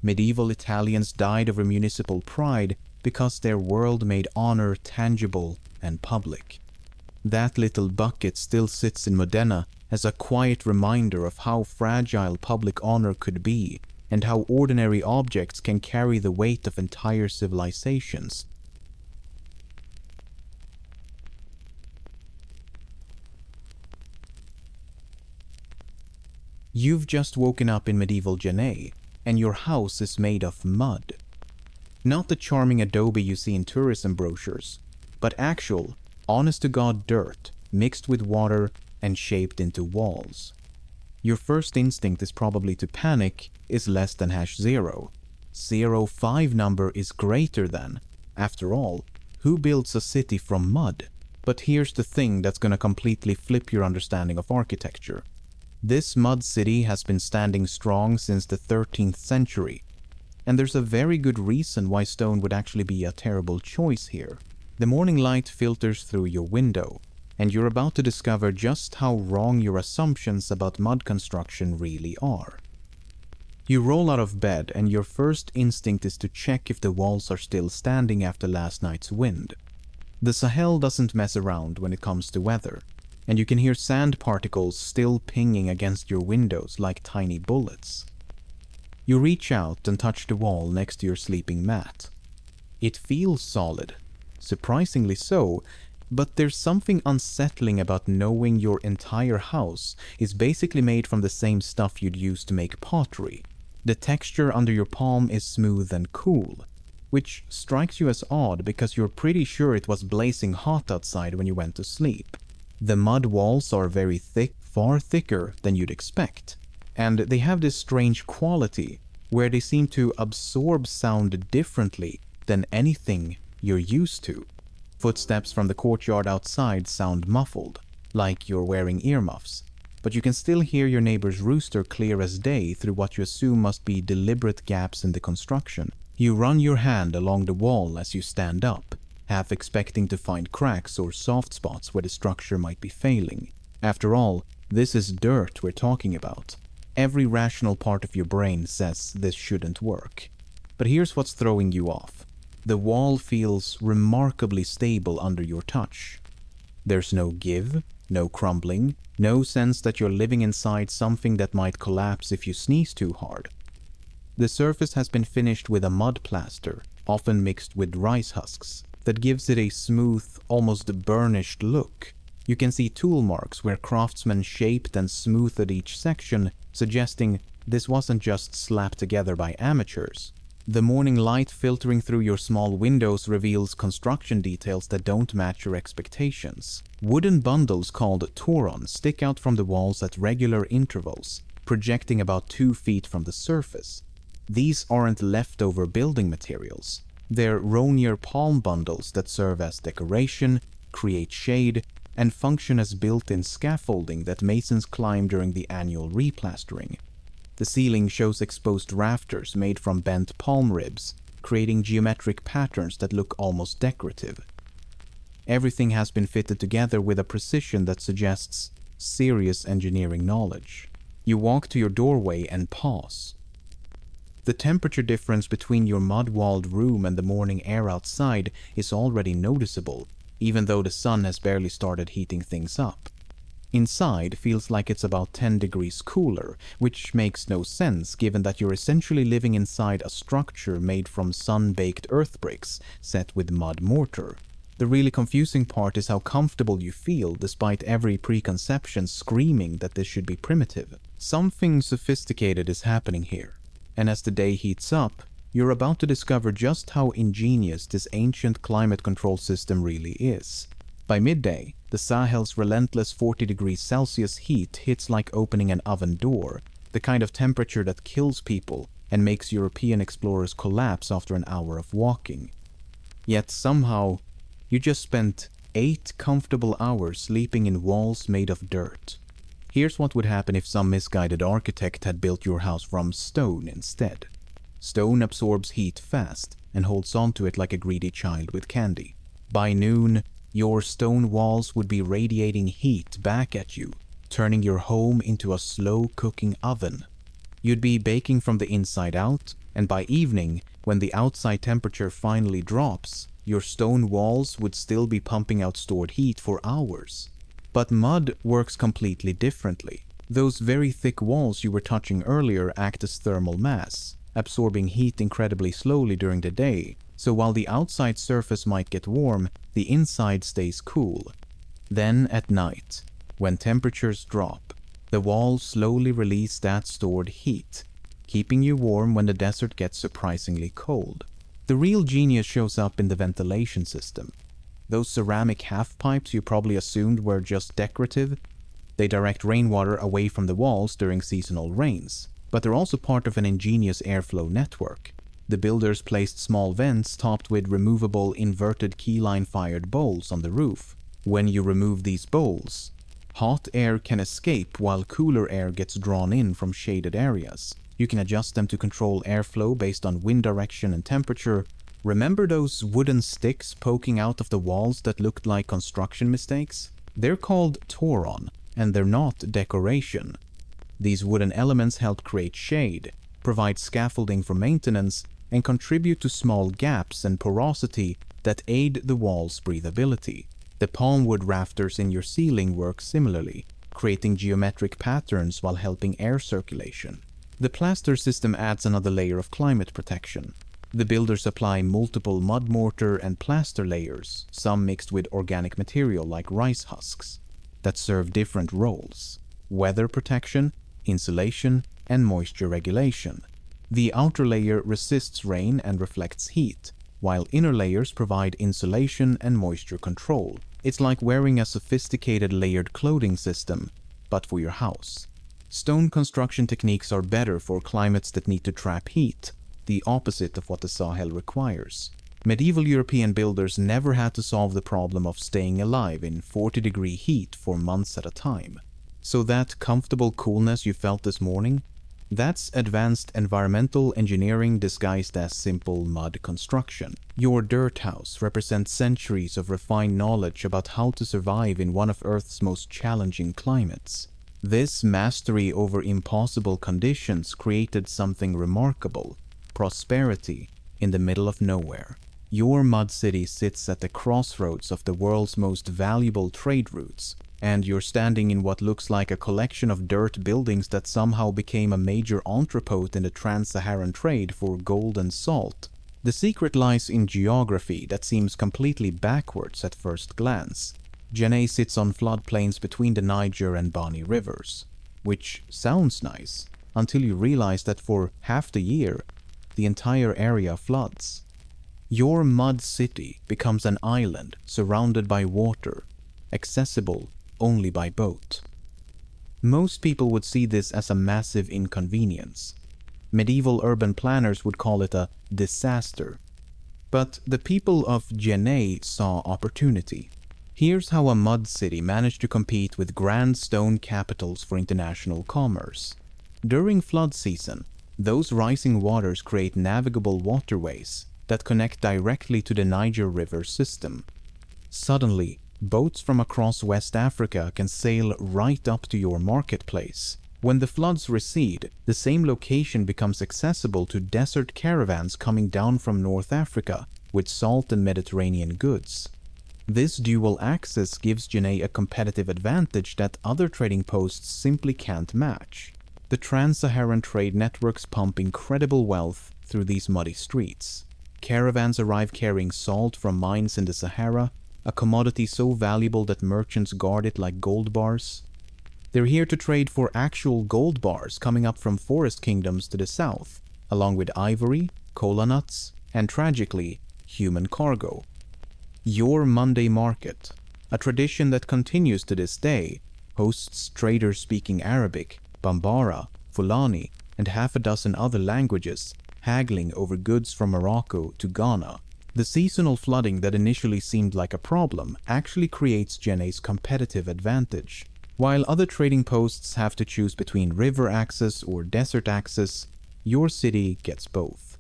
Speaker 1: Medieval Italians died over municipal pride because their world made honor tangible and public. That little bucket still sits in Modena as a quiet reminder of how fragile public honor could be and how ordinary objects can carry the weight of entire civilizations. You've just woken up in medieval Djenné, and your house is made of mud. Not the charming adobe you see in tourism brochures, but actual, honest-to-God dirt mixed with water and shaped into walls. Your first instinct is probably to panic is less than #0. 05 number is greater than. After all, who builds a city from mud? But here's the thing that's gonna completely flip your understanding of architecture. This mud city has been standing strong since the 13th century, and there's a very good reason why stone would actually be a terrible choice here. The morning light filters through your window, and you're about to discover just how wrong your assumptions about mud construction really are. You roll out of bed, and your first instinct is to check if the walls are still standing after last night's wind. The Sahel doesn't mess around when it comes to weather, and you can hear sand particles still pinging against your windows like tiny bullets. You reach out and touch the wall next to your sleeping mat. It feels solid, surprisingly so, but there's something unsettling about knowing your entire house is basically made from the same stuff you'd use to make pottery. The texture under your palm is smooth and cool, which strikes you as odd because you're pretty sure it was blazing hot outside when you went to sleep. The mud walls are very thick, far thicker than you'd expect, and they have this strange quality where they seem to absorb sound differently than anything you're used to. Footsteps from the courtyard outside sound muffled, like you're wearing earmuffs, but you can still hear your neighbor's rooster clear as day through what you assume must be deliberate gaps in the construction. You run your hand along the wall as you stand up, half expecting to find cracks or soft spots where the structure might be failing. After all, this is dirt we're talking about. Every rational part of your brain says this shouldn't work. But here's what's throwing you off. The wall feels remarkably stable under your touch. There's no give, no crumbling, no sense that you're living inside something that might collapse if you sneeze too hard. The surface has been finished with a mud plaster, often mixed with rice husks, that gives it a smooth, almost burnished look. You can see tool marks where craftsmen shaped and smoothed each section, suggesting this wasn't just slapped together by amateurs. The morning light filtering through your small windows reveals construction details that don't match your expectations. Wooden bundles called toron stick out from the walls at regular intervals, projecting about 2 feet from the surface. These aren't leftover building materials. They're Ronier palm bundles that serve as decoration, create shade, and function as built-in scaffolding that masons climb during the annual replastering. The ceiling shows exposed rafters made from bent palm ribs, creating geometric patterns that look almost decorative. Everything has been fitted together with a precision that suggests serious engineering knowledge. You walk to your doorway and pause. The temperature difference between your mud-walled room and the morning air outside is already noticeable, even though the sun has barely started heating things up. Inside feels like it's about 10 degrees cooler, which makes no sense given that you're essentially living inside a structure made from sun-baked earth bricks set with mud mortar. The really confusing part is how comfortable you feel despite every preconception screaming that this should be primitive. Something sophisticated is happening here, and as the day heats up, you're about to discover just how ingenious this ancient climate control system really is. By midday, the Sahel's relentless 40 degrees Celsius heat hits like opening an oven door, the kind of temperature that kills people and makes European explorers collapse after an hour of walking. Yet somehow, you just spent 8 comfortable hours sleeping in walls made of dirt. Here's what would happen if some misguided architect had built your house from stone instead. Stone absorbs heat fast and holds onto it like a greedy child with candy. By noon, your stone walls would be radiating heat back at you, turning your home into a slow-cooking oven. You'd be baking from the inside out, and by evening, when the outside temperature finally drops, your stone walls would still be pumping out stored heat for hours. But mud works completely differently. Those very thick walls you were touching earlier act as thermal mass, absorbing heat incredibly slowly during the day, so while the outside surface might get warm, the inside stays cool. Then at night, when temperatures drop, the walls slowly release that stored heat, keeping you warm when the desert gets surprisingly cold. The real genius shows up in the ventilation system. Those ceramic half-pipes you probably assumed were just decorative, they direct rainwater away from the walls during seasonal rains, but they're also part of an ingenious airflow network. The builders placed small vents topped with removable inverted keyline-fired bowls on the roof. When you remove these bowls, hot air can escape while cooler air gets drawn in from shaded areas. You can adjust them to control airflow based on wind direction and temperature. Remember those wooden sticks poking out of the walls that looked like construction mistakes? They're called toron, and they're not decoration. These wooden elements help create shade, provide scaffolding for maintenance, and contribute to small gaps and porosity that aid the wall's breathability. The palmwood rafters in your ceiling work similarly, creating geometric patterns while helping air circulation. The plaster system adds another layer of climate protection. The builders apply multiple mud mortar and plaster layers, some mixed with organic material like rice husks, that serve different roles: weather protection, insulation, and moisture regulation. The outer layer resists rain and reflects heat, while inner layers provide insulation and moisture control. It's like wearing a sophisticated layered clothing system, but for your house. Stone construction techniques are better for climates that need to trap heat, the opposite of what the Sahel requires. Medieval European builders never had to solve the problem of staying alive in 40-degree heat for months at a time. So that comfortable coolness you felt this morning, That's advanced environmental engineering disguised as simple mud construction. Your dirt house represents centuries of refined knowledge about how to survive in one of Earth's most challenging climates. This mastery over impossible conditions created something remarkable: prosperity in the middle of nowhere. Your mud city sits at the crossroads of the world's most valuable trade routes, and you're standing in what looks like a collection of dirt buildings that somehow became a major entrepot in the trans-Saharan trade for gold and salt. The secret lies in geography that seems completely backwards at first glance. Djenné sits on floodplains between the Niger and Bani rivers, which sounds nice until you realize that for half the year, the entire area floods. Your mud city becomes an island surrounded by water, accessible only by boat. Most people would see this as a massive inconvenience. Medieval urban planners would call it a disaster. But the people of Djenné saw opportunity. Here's how a mud city managed to compete with grand stone capitals for international commerce. During flood season, those rising waters create navigable waterways that connect directly to the Niger River system. Suddenly, boats from across West Africa can sail right up to your marketplace. When the floods recede, the same location becomes accessible to desert caravans coming down from North Africa with salt and Mediterranean goods. This dual access gives Djenné a competitive advantage that other trading posts simply can't match. The trans-Saharan trade networks pump incredible wealth through these muddy streets. Caravans arrive carrying salt from mines in the Sahara, a commodity so valuable that merchants guard it like gold bars. They're here to trade for actual gold bars coming up from forest kingdoms to the south, along with ivory, cola nuts, and tragically, human cargo. Your Monday market, a tradition that continues to this day, hosts traders speaking Arabic, Bambara, Fulani, and half a dozen other languages, haggling over goods from Morocco to Ghana. The seasonal flooding that initially seemed like a problem actually creates Djenné's competitive advantage. While other trading posts have to choose between river access or desert access, your city gets both.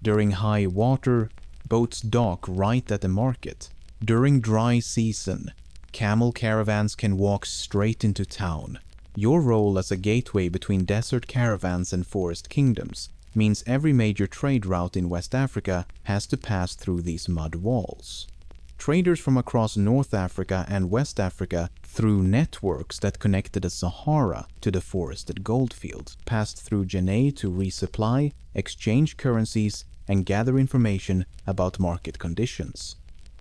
Speaker 1: During high water, boats dock right at the market. During dry season, camel caravans can walk straight into town. Your role as a gateway between desert caravans and forest kingdoms means every major trade route in West Africa has to pass through these mud walls. Traders from across North Africa and West Africa, through networks that connected the Sahara to the forested goldfields, passed through Djenné to resupply, exchange currencies, and gather information about market conditions.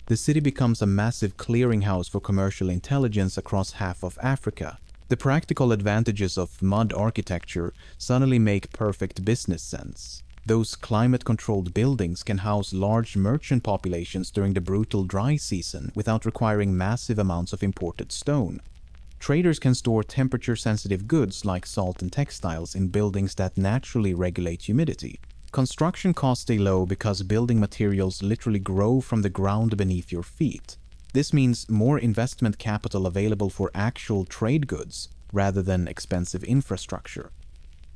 Speaker 1: The city becomes a massive clearinghouse for commercial intelligence across half of Africa. The practical advantages of mud architecture suddenly make perfect business sense. Those climate-controlled buildings can house large merchant populations during the brutal dry season without requiring massive amounts of imported stone. Traders can store temperature-sensitive goods like salt and textiles in buildings that naturally regulate humidity. Construction costs stay low because building materials literally grow from the ground beneath your feet. This means more investment capital available for actual trade goods rather than expensive infrastructure.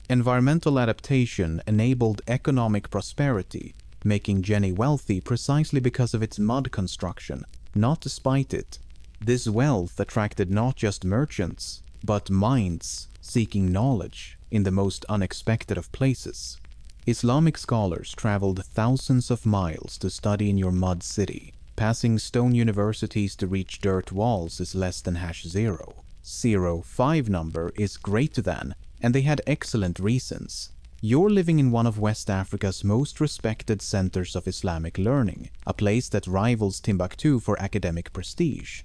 Speaker 1: Environmental adaptation enabled economic prosperity, making Djenné wealthy precisely because of its mud construction, not despite it. This wealth attracted not just merchants, but minds seeking knowledge in the most unexpected of places. Islamic scholars traveled thousands of miles to study in your mud city. Passing stone universities to reach dirt walls is less than #0. 0.5 number is greater than, and they had excellent reasons. You're living in one of West Africa's most respected centers of Islamic learning, a place that rivals Timbuktu for academic prestige.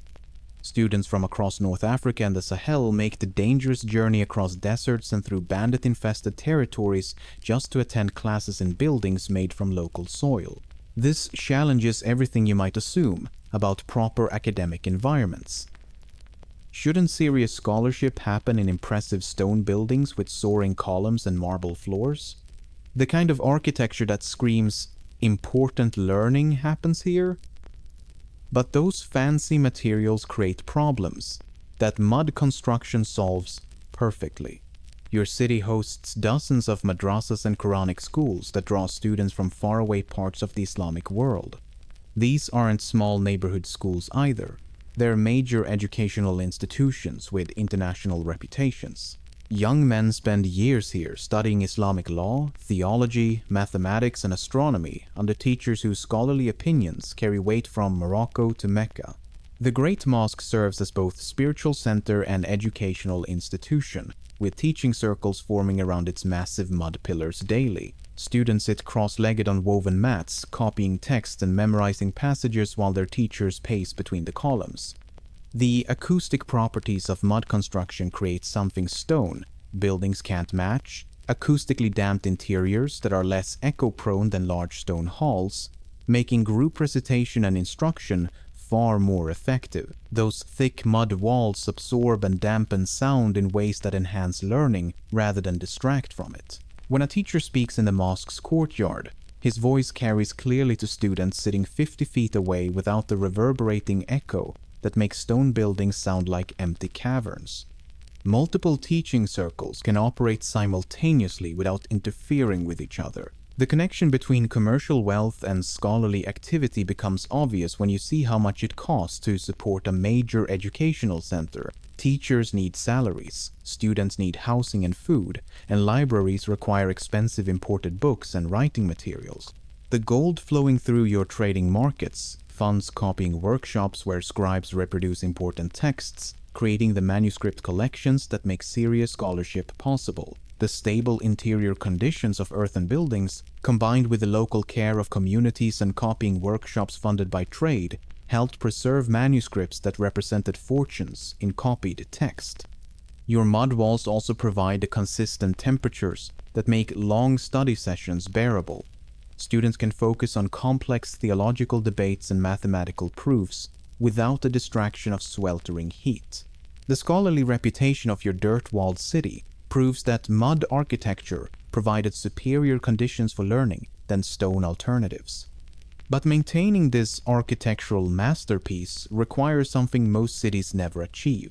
Speaker 1: Students from across North Africa and the Sahel make the dangerous journey across deserts and through bandit-infested territories just to attend classes in buildings made from local soil. This challenges everything you might assume about proper academic environments. Shouldn't serious scholarship happen in impressive stone buildings with soaring columns and marble floors? The kind of architecture that screams, "important learning" happens here? But those fancy materials create problems that mud construction solves perfectly. Your city hosts dozens of madrasas and Quranic schools that draw students from faraway parts of the Islamic world. These aren't small neighborhood schools either. They're major educational institutions with international reputations. Young men spend years here studying Islamic law, theology, mathematics, and astronomy under teachers whose scholarly opinions carry weight from Morocco to Mecca. The Great Mosque serves as both spiritual center and educational institution, with teaching circles forming around its massive mud pillars daily. Students sit cross-legged on woven mats, copying text and memorizing passages while their teachers pace between the columns. The acoustic properties of mud construction create something stone buildings can't match, acoustically damped interiors that are less echo-prone than large stone halls, making group recitation and instruction far more effective. Those thick mud walls absorb and dampen sound in ways that enhance learning rather than distract from it. When a teacher speaks in the mosque's courtyard, his voice carries clearly to students sitting 50 feet away without the reverberating echo that makes stone buildings sound like empty caverns. Multiple teaching circles can operate simultaneously without interfering with each other. The connection between commercial wealth and scholarly activity becomes obvious when you see how much it costs to support a major educational center. Teachers need salaries, students need housing and food, and libraries require expensive imported books and writing materials. The gold flowing through your trading markets funds copying workshops where scribes reproduce important texts, creating the manuscript collections that make serious scholarship possible. The stable interior conditions of earthen buildings, combined with the local care of communities and copying workshops funded by trade, helped preserve manuscripts that represented fortunes in copied text. Your mud walls also provide the consistent temperatures that make long study sessions bearable. Students can focus on complex theological debates and mathematical proofs without the distraction of sweltering heat. The scholarly reputation of your dirt-walled city proves that mud architecture provided superior conditions for learning than stone alternatives. But maintaining this architectural masterpiece requires something most cities never achieve: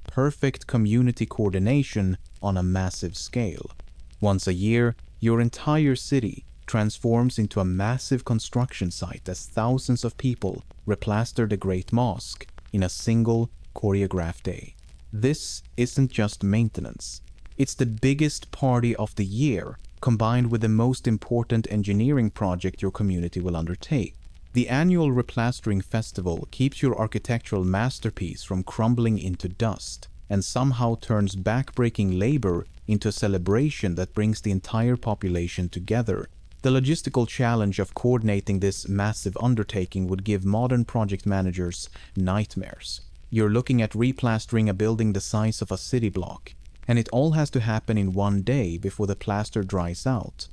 Speaker 1: perfect community coordination on a massive scale. Once a year, your entire city transforms into a massive construction site as thousands of people replaster the Great Mosque in a single choreographed day. This isn't just maintenance. It's the biggest party of the year, combined with the most important engineering project your community will undertake. The annual replastering festival keeps your architectural masterpiece from crumbling into dust, and somehow turns back-breaking labor into a celebration that brings the entire population together. The logistical challenge of coordinating this massive undertaking would give modern project managers nightmares. You're looking at replastering a building the size of a city block, and it all has to happen in one day before the plaster dries out.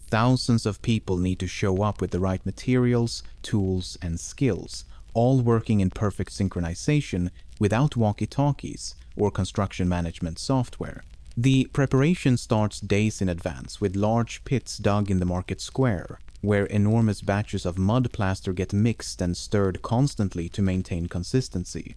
Speaker 1: Thousands of people need to show up with the right materials, tools, and skills, all working in perfect synchronization without walkie-talkies or construction management software. The preparation starts days in advance with large pits dug in the market square, where enormous batches of mud plaster get mixed and stirred constantly to maintain consistency.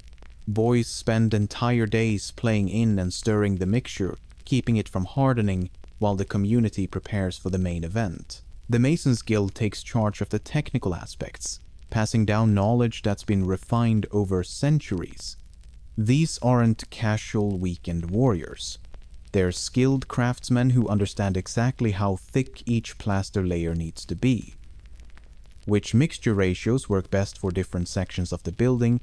Speaker 1: Boys spend entire days playing in and stirring the mixture, keeping it from hardening, while the community prepares for the main event. The Masons Guild takes charge of the technical aspects, passing down knowledge that's been refined over centuries. These aren't casual weekend warriors. They're skilled craftsmen who understand exactly how thick each plaster layer needs to be, which mixture ratios work best for different sections of the building,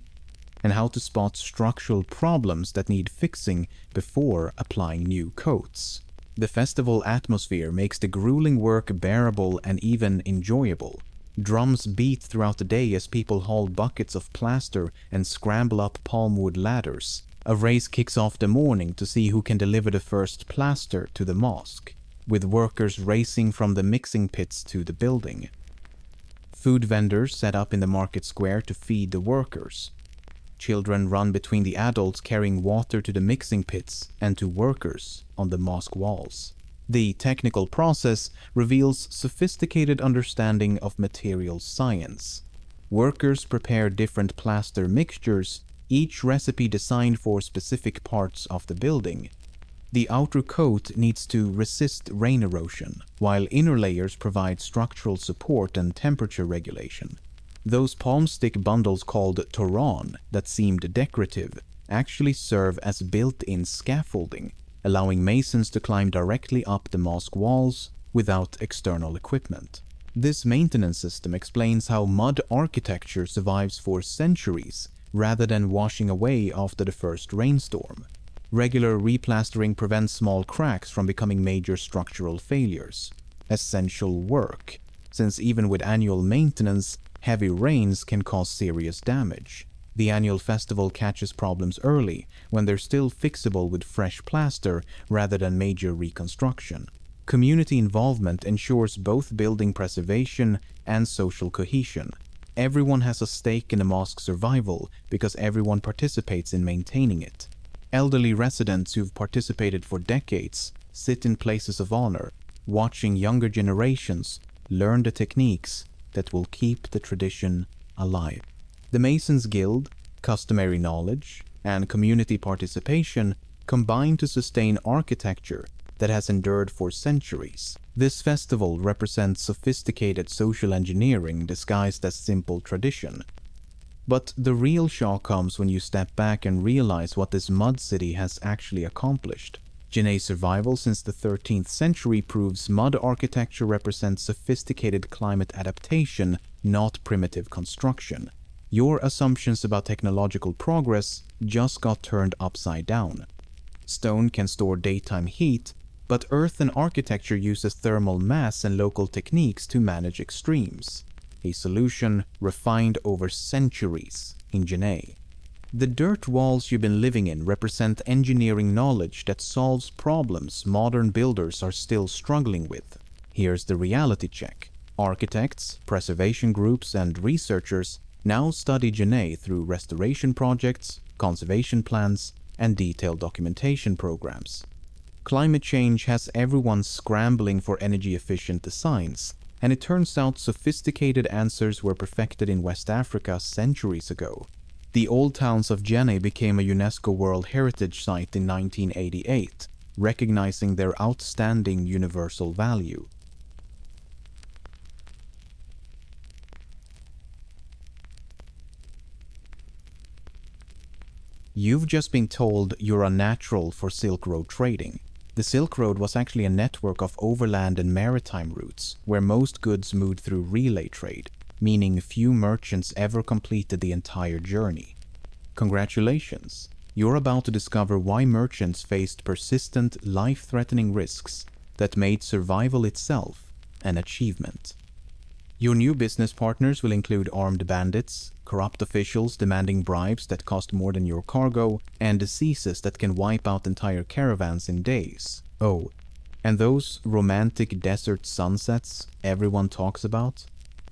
Speaker 1: and how to spot structural problems that need fixing before applying new coats. The festival atmosphere makes the grueling work bearable and even enjoyable. Drums beat throughout the day as people haul buckets of plaster and scramble up palm-wood ladders. A race kicks off the morning to see who can deliver the first plaster to the mosque, with workers racing from the mixing pits to the building. Food vendors set up in the market square to feed the workers. Children run between the adults carrying water to the mixing pits and to workers on the mosque walls. The technical process reveals sophisticated understanding of material science. Workers prepare different plaster mixtures, each recipe designed for specific parts of the building. The outer coat needs to resist rain erosion, while inner layers provide structural support and temperature regulation. Those palm stick bundles called toran that seemed decorative actually serve as built-in scaffolding, allowing masons to climb directly up the mosque walls without external equipment. This maintenance system explains how mud architecture survives for centuries rather than washing away after the first rainstorm. Regular replastering prevents small cracks from becoming major structural failures. Essential work, since even with annual maintenance, heavy rains can cause serious damage. The annual festival catches problems early when they're still fixable with fresh plaster rather than major reconstruction. Community involvement ensures both building preservation and social cohesion. Everyone has a stake in the mosque's survival because everyone participates in maintaining it. Elderly residents who've participated for decades sit in places of honor, watching younger generations learn the techniques that will keep the tradition alive. The Masons Guild, customary knowledge, and community participation combine to sustain architecture that has endured for centuries. This festival represents sophisticated social engineering disguised as simple tradition. But the real shock comes when you step back and realize what this mud city has actually accomplished. Djenné's survival since the 13th century proves mud architecture represents sophisticated climate adaptation, not primitive construction. Your assumptions about technological progress just got turned upside down. Stone can store daytime heat, but earthen architecture uses thermal mass and local techniques to manage extremes, a solution refined over centuries in Djenné. The dirt walls you've been living in represent engineering knowledge that solves problems modern builders are still struggling with. Here's the reality check. Architects, preservation groups, and researchers now study Djenné through restoration projects, conservation plans, and detailed documentation programs. Climate change has everyone scrambling for energy-efficient designs, and it turns out sophisticated answers were perfected in West Africa centuries ago. The old towns of Djenné became a UNESCO World Heritage Site in 1988, recognizing their outstanding universal value. You've just been told you're a natural for Silk Road trading. The Silk Road was actually a network of overland and maritime routes, where most goods moved through relay trade, meaning few merchants ever completed the entire journey. Congratulations! You're about to discover why merchants faced persistent, life-threatening risks that made survival itself an achievement. Your new business partners will include armed bandits, corrupt officials demanding bribes that cost more than your cargo, and diseases that can wipe out entire caravans in days. Oh, and those romantic desert sunsets everyone talks about?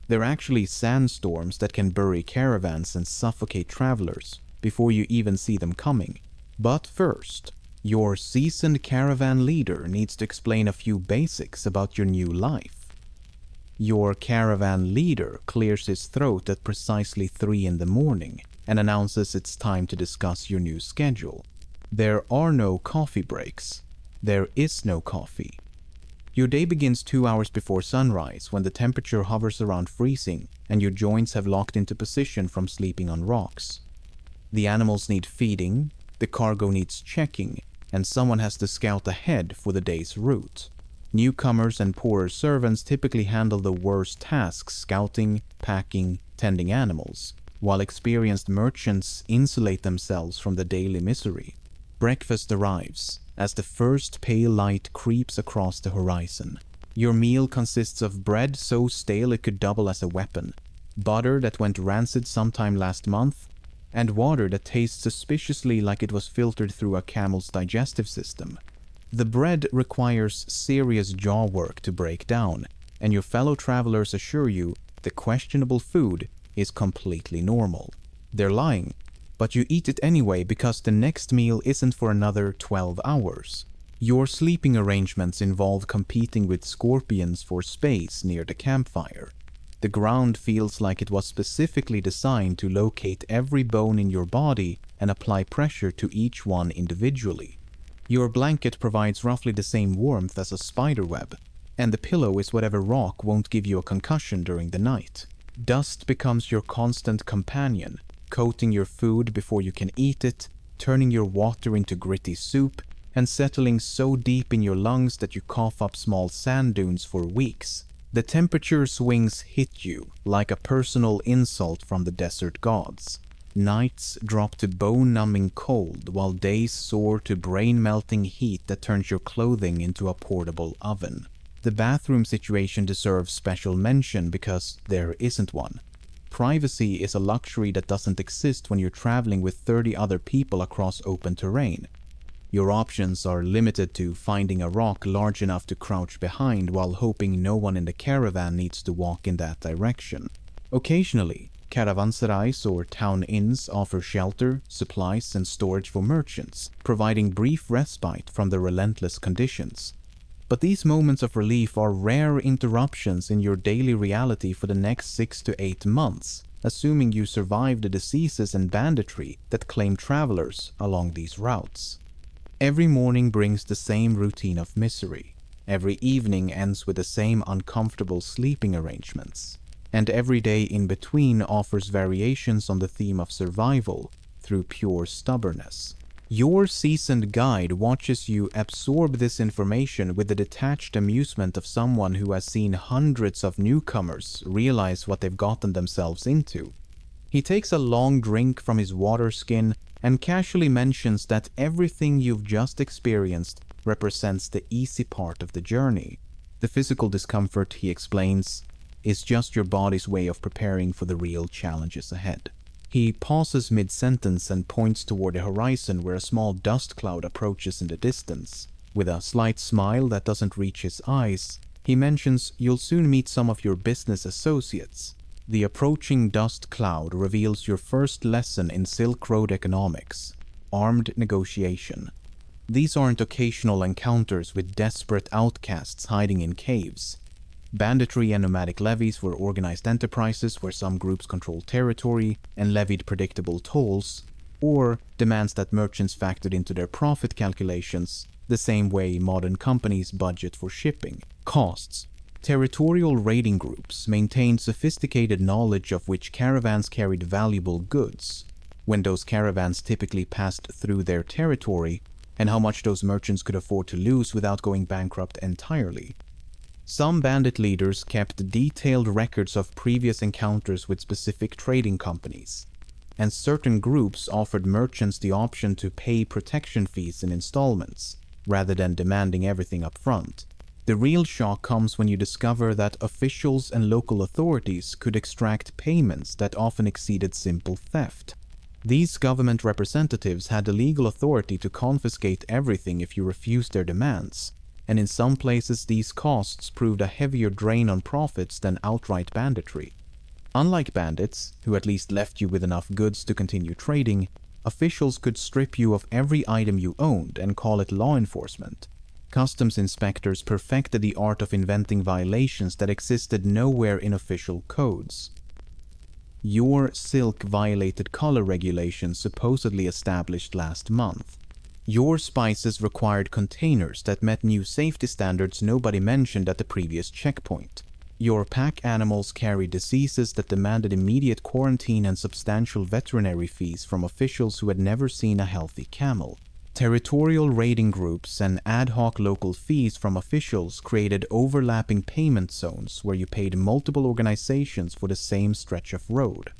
Speaker 1: They're actually sandstorms that can bury caravans and suffocate travelers before you even see them coming. But first, your seasoned caravan leader needs to explain a few basics about your new life. Your caravan leader clears his throat at precisely 3 in the morning and announces it's time to discuss your new schedule. There are no coffee breaks. There is no coffee. Your day begins 2 hours before sunrise when the temperature hovers around freezing and your joints have locked into position from sleeping on rocks. The animals need feeding, the cargo needs checking, and someone has to scout ahead for the day's route. Newcomers and poorer servants typically handle the worst tasks, scouting, packing, tending animals, while experienced merchants insulate themselves from the daily misery. Breakfast arrives as the first pale light creeps across the horizon. Your meal consists of bread so stale it could double as a weapon, butter that went rancid sometime last month, and water that tastes suspiciously like it was filtered through a camel's digestive system. The bread requires serious jaw work to break down, and your fellow travelers assure you the questionable food is completely normal. They're lying, but you eat it anyway because the next meal isn't for another 12 hours. Your sleeping arrangements involve competing with scorpions for space near the campfire. The ground feels like it was specifically designed to locate every bone in your body and apply pressure to each one individually. Your blanket provides roughly the same warmth as a spider web, and the pillow is whatever rock won't give you a concussion during the night. Dust becomes your constant companion, coating your food before you can eat it, turning your water into gritty soup, and settling so deep in your lungs that you cough up small sand dunes for weeks. The temperature swings hit you like a personal insult from the desert gods. Nights drop to bone-numbing cold, while days soar to brain-melting heat that turns your clothing into a portable oven. The bathroom situation deserves special mention because there isn't one. Privacy is a luxury that doesn't exist when you're traveling with 30 other people across open terrain. Your options are limited to finding a rock large enough to crouch behind while hoping no one in the caravan needs to walk in that direction. Occasionally, caravanserais or town inns offer shelter, supplies, and storage for merchants, providing brief respite from the relentless conditions. But these moments of relief are rare interruptions in your daily reality for the next 6 to 8 months, assuming you survive the diseases and banditry that claim travelers along these routes. Every morning brings the same routine of misery. Every evening ends with the same uncomfortable sleeping arrangements. And every day in between offers variations on the theme of survival through pure stubbornness. Your seasoned guide watches you absorb this information with the detached amusement of someone who has seen hundreds of newcomers realize what they've gotten themselves into. He takes a long drink from his water skin and casually mentions that everything you've just experienced represents the easy part of the journey. The physical discomfort, he explains, is just your body's way of preparing for the real challenges ahead. He pauses mid-sentence and points toward the horizon where a small dust cloud approaches in the distance. With a slight smile that doesn't reach his eyes, he mentions you'll soon meet some of your business associates. The approaching dust cloud reveals your first lesson in Silk Road economics: armed negotiation. These aren't occasional encounters with desperate outcasts hiding in caves. Banditry and nomadic levies were organized enterprises where some groups controlled territory and levied predictable tolls, or demands that merchants factored into their profit calculations the same way modern companies budget for shipping costs. Territorial raiding groups maintained sophisticated knowledge of which caravans carried valuable goods, when those caravans typically passed through their territory, and how much those merchants could afford to lose without going bankrupt entirely. Some bandit leaders kept detailed records of previous encounters with specific trading companies, and certain groups offered merchants the option to pay protection fees in installments, rather than demanding everything up front. The real shock comes when you discover that officials and local authorities could extract payments that often exceeded simple theft. These government representatives had the legal authority to confiscate everything if you refused their demands, and in some places these costs proved a heavier drain on profits than outright banditry. Unlike bandits, who at least left you with enough goods to continue trading, officials could strip you of every item you owned and call it law enforcement. Customs inspectors perfected the art of inventing violations that existed nowhere in official codes. Your silk violated color regulations supposedly established last month. Your spices required containers that met new safety standards nobody mentioned at the previous checkpoint. Your pack animals carried diseases that demanded immediate quarantine and substantial veterinary fees from officials who had never seen a healthy camel. Territorial raiding groups and ad hoc local fees from officials created overlapping payment zones where you paid multiple organizations for the same stretch of road.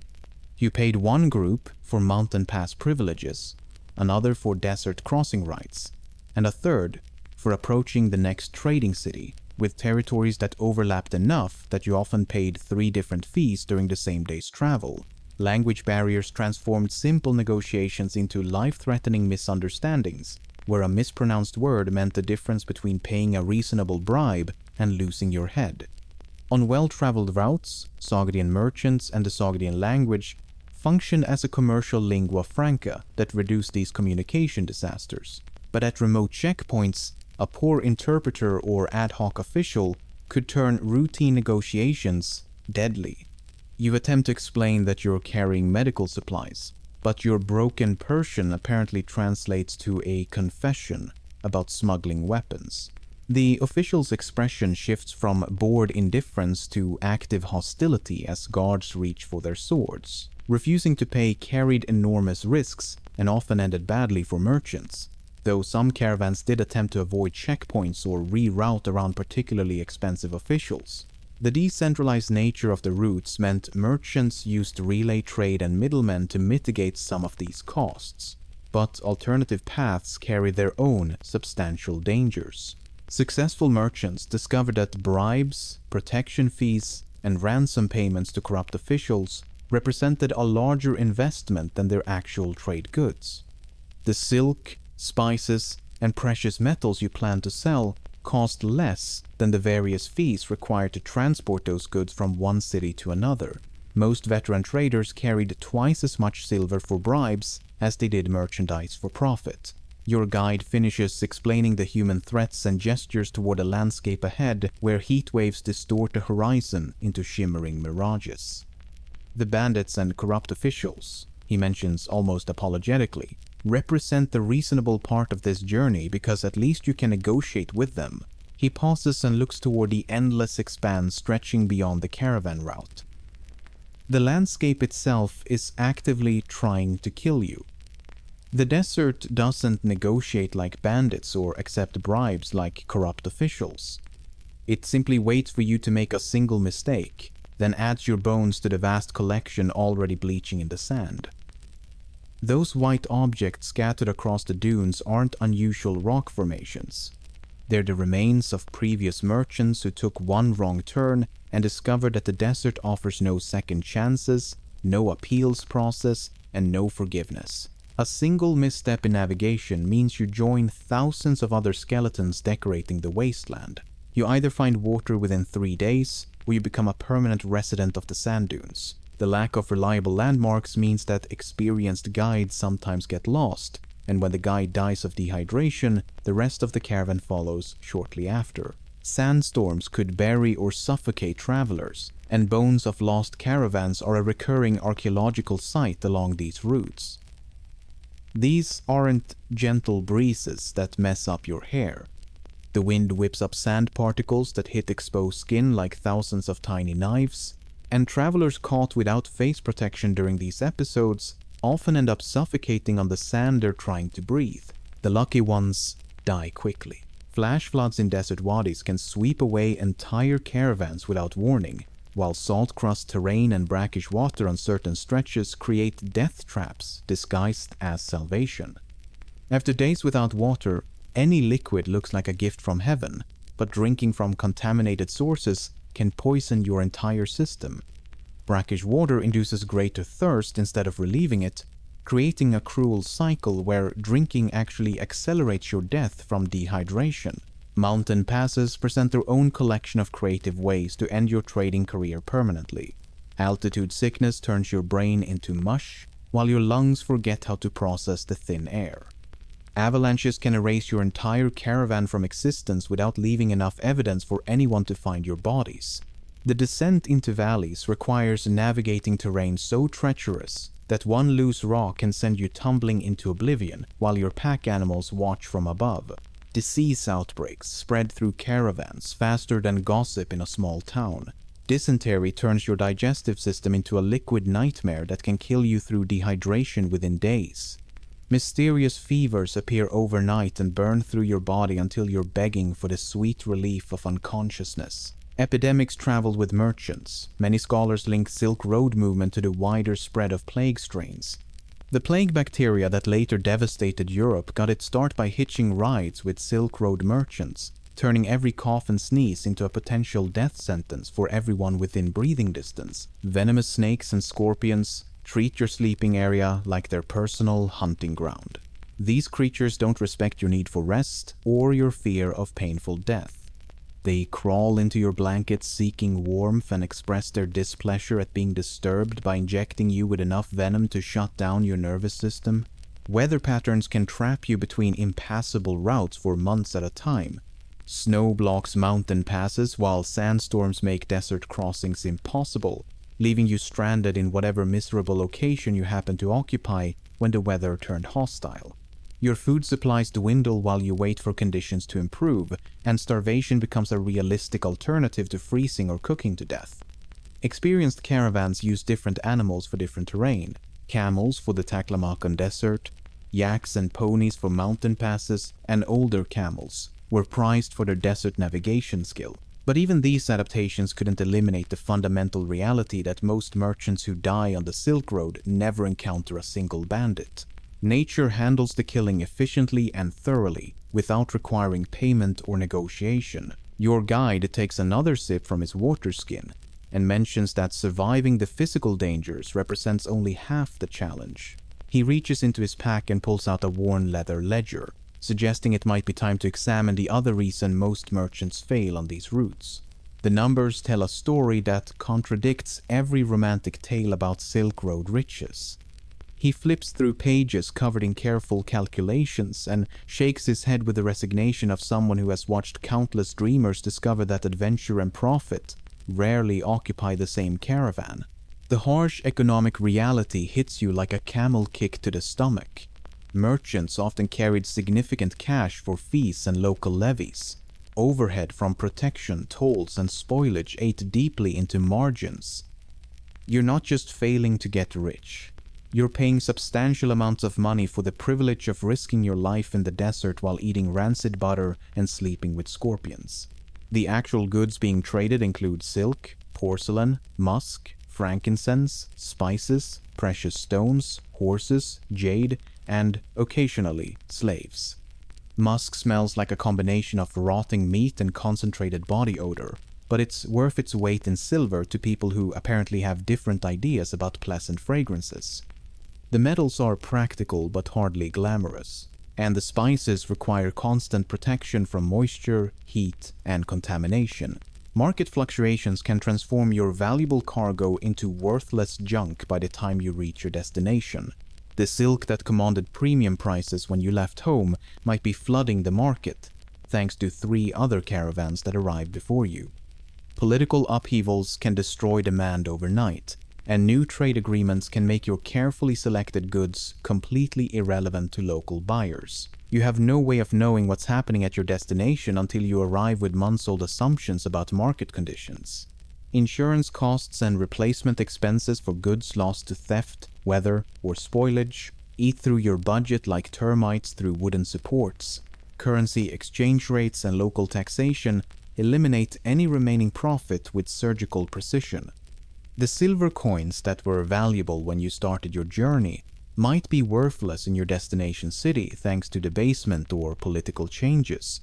Speaker 1: You paid one group for mountain pass privileges, another for desert crossing rights, and a third for approaching the next trading city, with territories that overlapped enough that you often paid 3 different fees during the same day's travel. Language barriers transformed simple negotiations into life-threatening misunderstandings, where a mispronounced word meant the difference between paying a reasonable bribe and losing your head. On well-traveled routes, Sogdian merchants and the Sogdian language functioned as a commercial lingua franca that reduced these communication disasters. But at remote checkpoints, a poor interpreter or ad hoc official could turn routine negotiations deadly. You attempt to explain that you're carrying medical supplies, but your broken Persian apparently translates to a confession, about smuggling weapons. The official's expression shifts from bored indifference to active hostility as guards reach for their swords. Refusing to pay carried enormous risks and often ended badly for merchants, though some caravans did attempt to avoid checkpoints or reroute around particularly expensive officials. The decentralized nature of the routes meant merchants used relay trade and middlemen to mitigate some of these costs, but alternative paths carry their own substantial dangers. Successful merchants discovered that bribes, protection fees, and ransom payments to corrupt officials represented a larger investment than their actual trade goods. The silk, spices, and precious metals you plan to sell cost less than the various fees required to transport those goods from one city to another. Most veteran traders carried twice as much silver for bribes as they did merchandise for profit. Your guide finishes explaining the human threats and gestures toward a landscape ahead where heat waves distort the horizon into shimmering mirages. The bandits and corrupt officials, he mentions almost apologetically, represent the reasonable part of this journey because at least you can negotiate with them. He pauses and looks toward the endless expanse stretching beyond the caravan route. The landscape itself is actively trying to kill you. The desert doesn't negotiate like bandits or accept bribes like corrupt officials. It simply waits for you to make a single mistake, then adds your bones to the vast collection already bleaching in the sand. Those white objects scattered across the dunes aren't unusual rock formations. They're the remains of previous merchants who took one wrong turn and discovered that the desert offers no second chances, no appeals process, and no forgiveness. A single misstep in navigation means you join thousands of other skeletons decorating the wasteland. You either find water within 3 days, or you become a permanent resident of the sand dunes. The lack of reliable landmarks means that experienced guides sometimes get lost, and when the guide dies of dehydration, the rest of the caravan follows shortly after. Sandstorms could bury or suffocate travelers, and bones of lost caravans are a recurring archaeological site along these routes. These aren't gentle breezes that mess up your hair. The wind whips up sand particles that hit exposed skin like thousands of tiny knives, and travelers caught without face protection during these episodes often end up suffocating on the sand they're trying to breathe. The lucky ones die quickly. Flash floods in desert wadis can sweep away entire caravans without warning, while salt-crust terrain and brackish water on certain stretches create death traps disguised as salvation. After days without water, any liquid looks like a gift from heaven, but drinking from contaminated sources can poison your entire system. Brackish water induces greater thirst instead of relieving it, creating a cruel cycle where drinking actually accelerates your death from dehydration. Mountain passes present their own collection of creative ways to end your trading career permanently. Altitude sickness turns your brain into mush, while your lungs forget how to process the thin air. Avalanches can erase your entire caravan from existence without leaving enough evidence for anyone to find your bodies. The descent into valleys requires navigating terrain so treacherous that one loose rock can send you tumbling into oblivion while your pack animals watch from above. Disease outbreaks spread through caravans faster than gossip in a small town. Dysentery turns your digestive system into a liquid nightmare that can kill you through dehydration within days. Mysterious fevers appear overnight and burn through your body until you're begging for the sweet relief of unconsciousness. Epidemics travel with merchants. Many scholars link Silk Road movement to the wider spread of plague strains. The plague bacteria that later devastated Europe got its start by hitching rides with Silk Road merchants, turning every cough and sneeze into a potential death sentence for everyone within breathing distance. Venomous snakes and scorpions treat your sleeping area like their personal hunting ground. These creatures don't respect your need for rest or your fear of painful death. They crawl into your blankets seeking warmth and express their displeasure at being disturbed by injecting you with enough venom to shut down your nervous system. Weather patterns can trap you between impassable routes for months at a time. Snow blocks mountain passes while sandstorms make desert crossings impossible, leaving you stranded in whatever miserable location you happen to occupy when the weather turned hostile. Your food supplies dwindle while you wait for conditions to improve, and starvation becomes a realistic alternative to freezing or cooking to death. Experienced caravans use different animals for different terrain: camels for the Taklamakan Desert, yaks and ponies for mountain passes, and older camels were prized for their desert navigation skill. But even these adaptations couldn't eliminate the fundamental reality that most merchants who die on the Silk Road never encounter a single bandit. Nature handles the killing efficiently and thoroughly, without requiring payment or negotiation. Your guide takes another sip from his water skin and mentions that surviving the physical dangers represents only half the challenge. He reaches into his pack and pulls out a worn leather ledger, suggesting it might be time to examine the other reason most merchants fail on these routes. The numbers tell a story that contradicts every romantic tale about Silk Road riches. He flips through pages covered in careful calculations and shakes his head with the resignation of someone who has watched countless dreamers discover that adventure and profit rarely occupy the same caravan. The harsh economic reality hits you like a camel kick to the stomach. Merchants often carried significant cash for fees and local levies. Overhead from protection, tolls, and spoilage ate deeply into margins. You're not just failing to get rich. You're paying substantial amounts of money for the privilege of risking your life in the desert while eating rancid butter and sleeping with scorpions. The actual goods being traded include silk, porcelain, musk, frankincense, spices, precious stones, horses, jade, and, occasionally, slaves. Musk smells like a combination of rotting meat and concentrated body odor, but it's worth its weight in silver to people who apparently have different ideas about pleasant fragrances. The metals are practical but hardly glamorous, and the spices require constant protection from moisture, heat, and contamination. Market fluctuations can transform your valuable cargo into worthless junk by the time you reach your destination. The silk that commanded premium prices when you left home might be flooding the market, thanks to 3 other caravans that arrived before you. Political upheavals can destroy demand overnight, and new trade agreements can make your carefully selected goods completely irrelevant to local buyers. You have no way of knowing what's happening at your destination until you arrive with months-old assumptions about market conditions. Insurance costs and replacement expenses for goods lost to theft, weather, or spoilage eat through your budget like termites through wooden supports. Currency exchange rates and local taxation eliminate any remaining profit with surgical precision. The silver coins that were valuable when you started your journey might be worthless in your destination city thanks to debasement or political changes.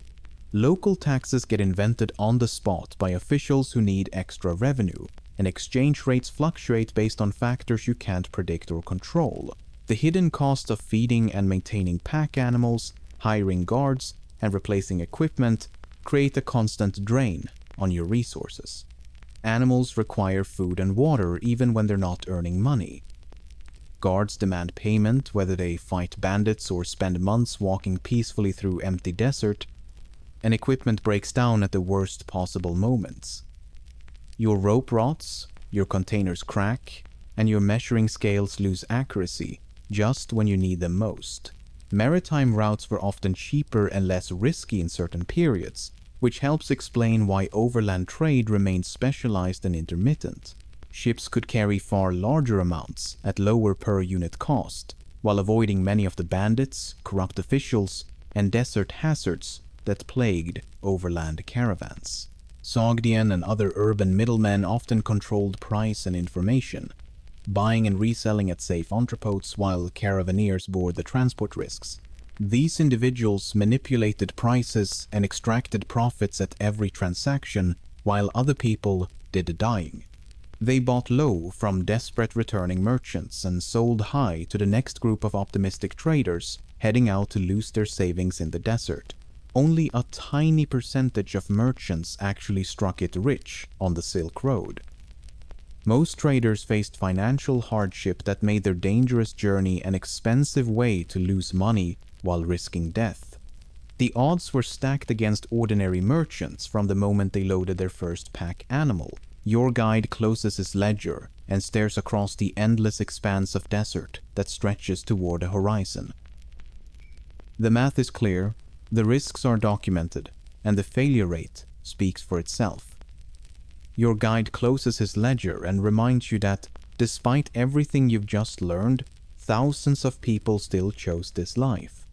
Speaker 1: Local taxes get invented on the spot by officials who need extra revenue, and exchange rates fluctuate based on factors you can't predict or control. The hidden cost of feeding and maintaining pack animals, hiring guards, and replacing equipment create a constant drain on your resources. Animals require food and water even when they're not earning money. Guards demand payment whether they fight bandits or spend months walking peacefully through empty desert, and equipment breaks down at the worst possible moments. Your rope rots, your containers crack, and your measuring scales lose accuracy just when you need them most. Maritime routes were often cheaper and less risky in certain periods, which helps explain why overland trade remained specialized and intermittent. Ships could carry far larger amounts at lower per-unit cost, while avoiding many of the bandits, corrupt officials, and desert hazards that plagued overland caravans. Sogdian and other urban middlemen often controlled price and information, buying and reselling at safe entrepôts while caravaneers bore the transport risks. These individuals manipulated prices and extracted profits at every transaction, while other people did the dying. They bought low from desperate returning merchants and sold high to the next group of optimistic traders heading out to lose their savings in the desert. Only a tiny percentage of merchants actually struck it rich on the Silk Road. Most traders faced financial hardship that made their dangerous journey an expensive way to lose money while risking death. The odds were stacked against ordinary merchants from the moment they loaded their first pack animal. Your guide closes his ledger and stares across the endless expanse of desert that stretches toward the horizon. The math is clear, the risks are documented, and the failure rate speaks for itself. Your guide closes his ledger and reminds you that, despite everything you've just learned, thousands of people still chose this life.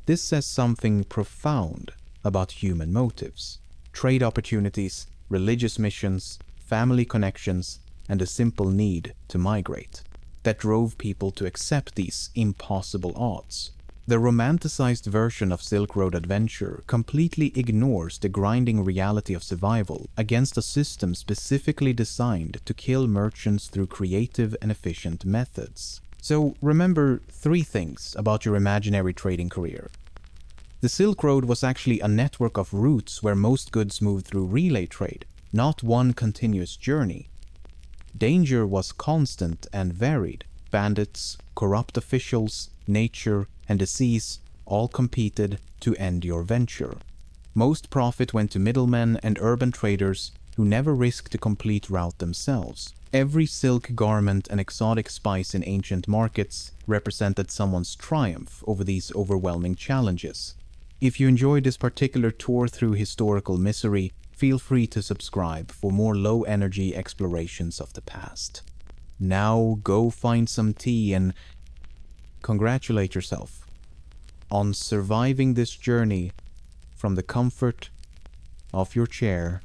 Speaker 1: This says something profound about human motives, trade opportunities, religious missions, family connections, and a simple need to migrate that drove people to accept these impossible odds. The romanticized version of Silk Road adventure completely ignores the grinding reality of survival against a system specifically designed to kill merchants through creative and efficient methods. So remember 3 things about your imaginary trading career. The Silk Road was actually a network of routes where most goods moved through relay trade, not one continuous journey. Danger was constant and varied. Bandits, corrupt officials, nature, and disease all competed to end your venture. Most profit went to middlemen and urban traders who never risked the complete route themselves. Every silk garment and exotic spice in ancient markets represented someone's triumph over these overwhelming challenges. If you enjoyed this particular tour through historical misery, feel free to subscribe for more low-energy explorations of the past. Now go find some tea and congratulate yourself on surviving this journey from the comfort of your chair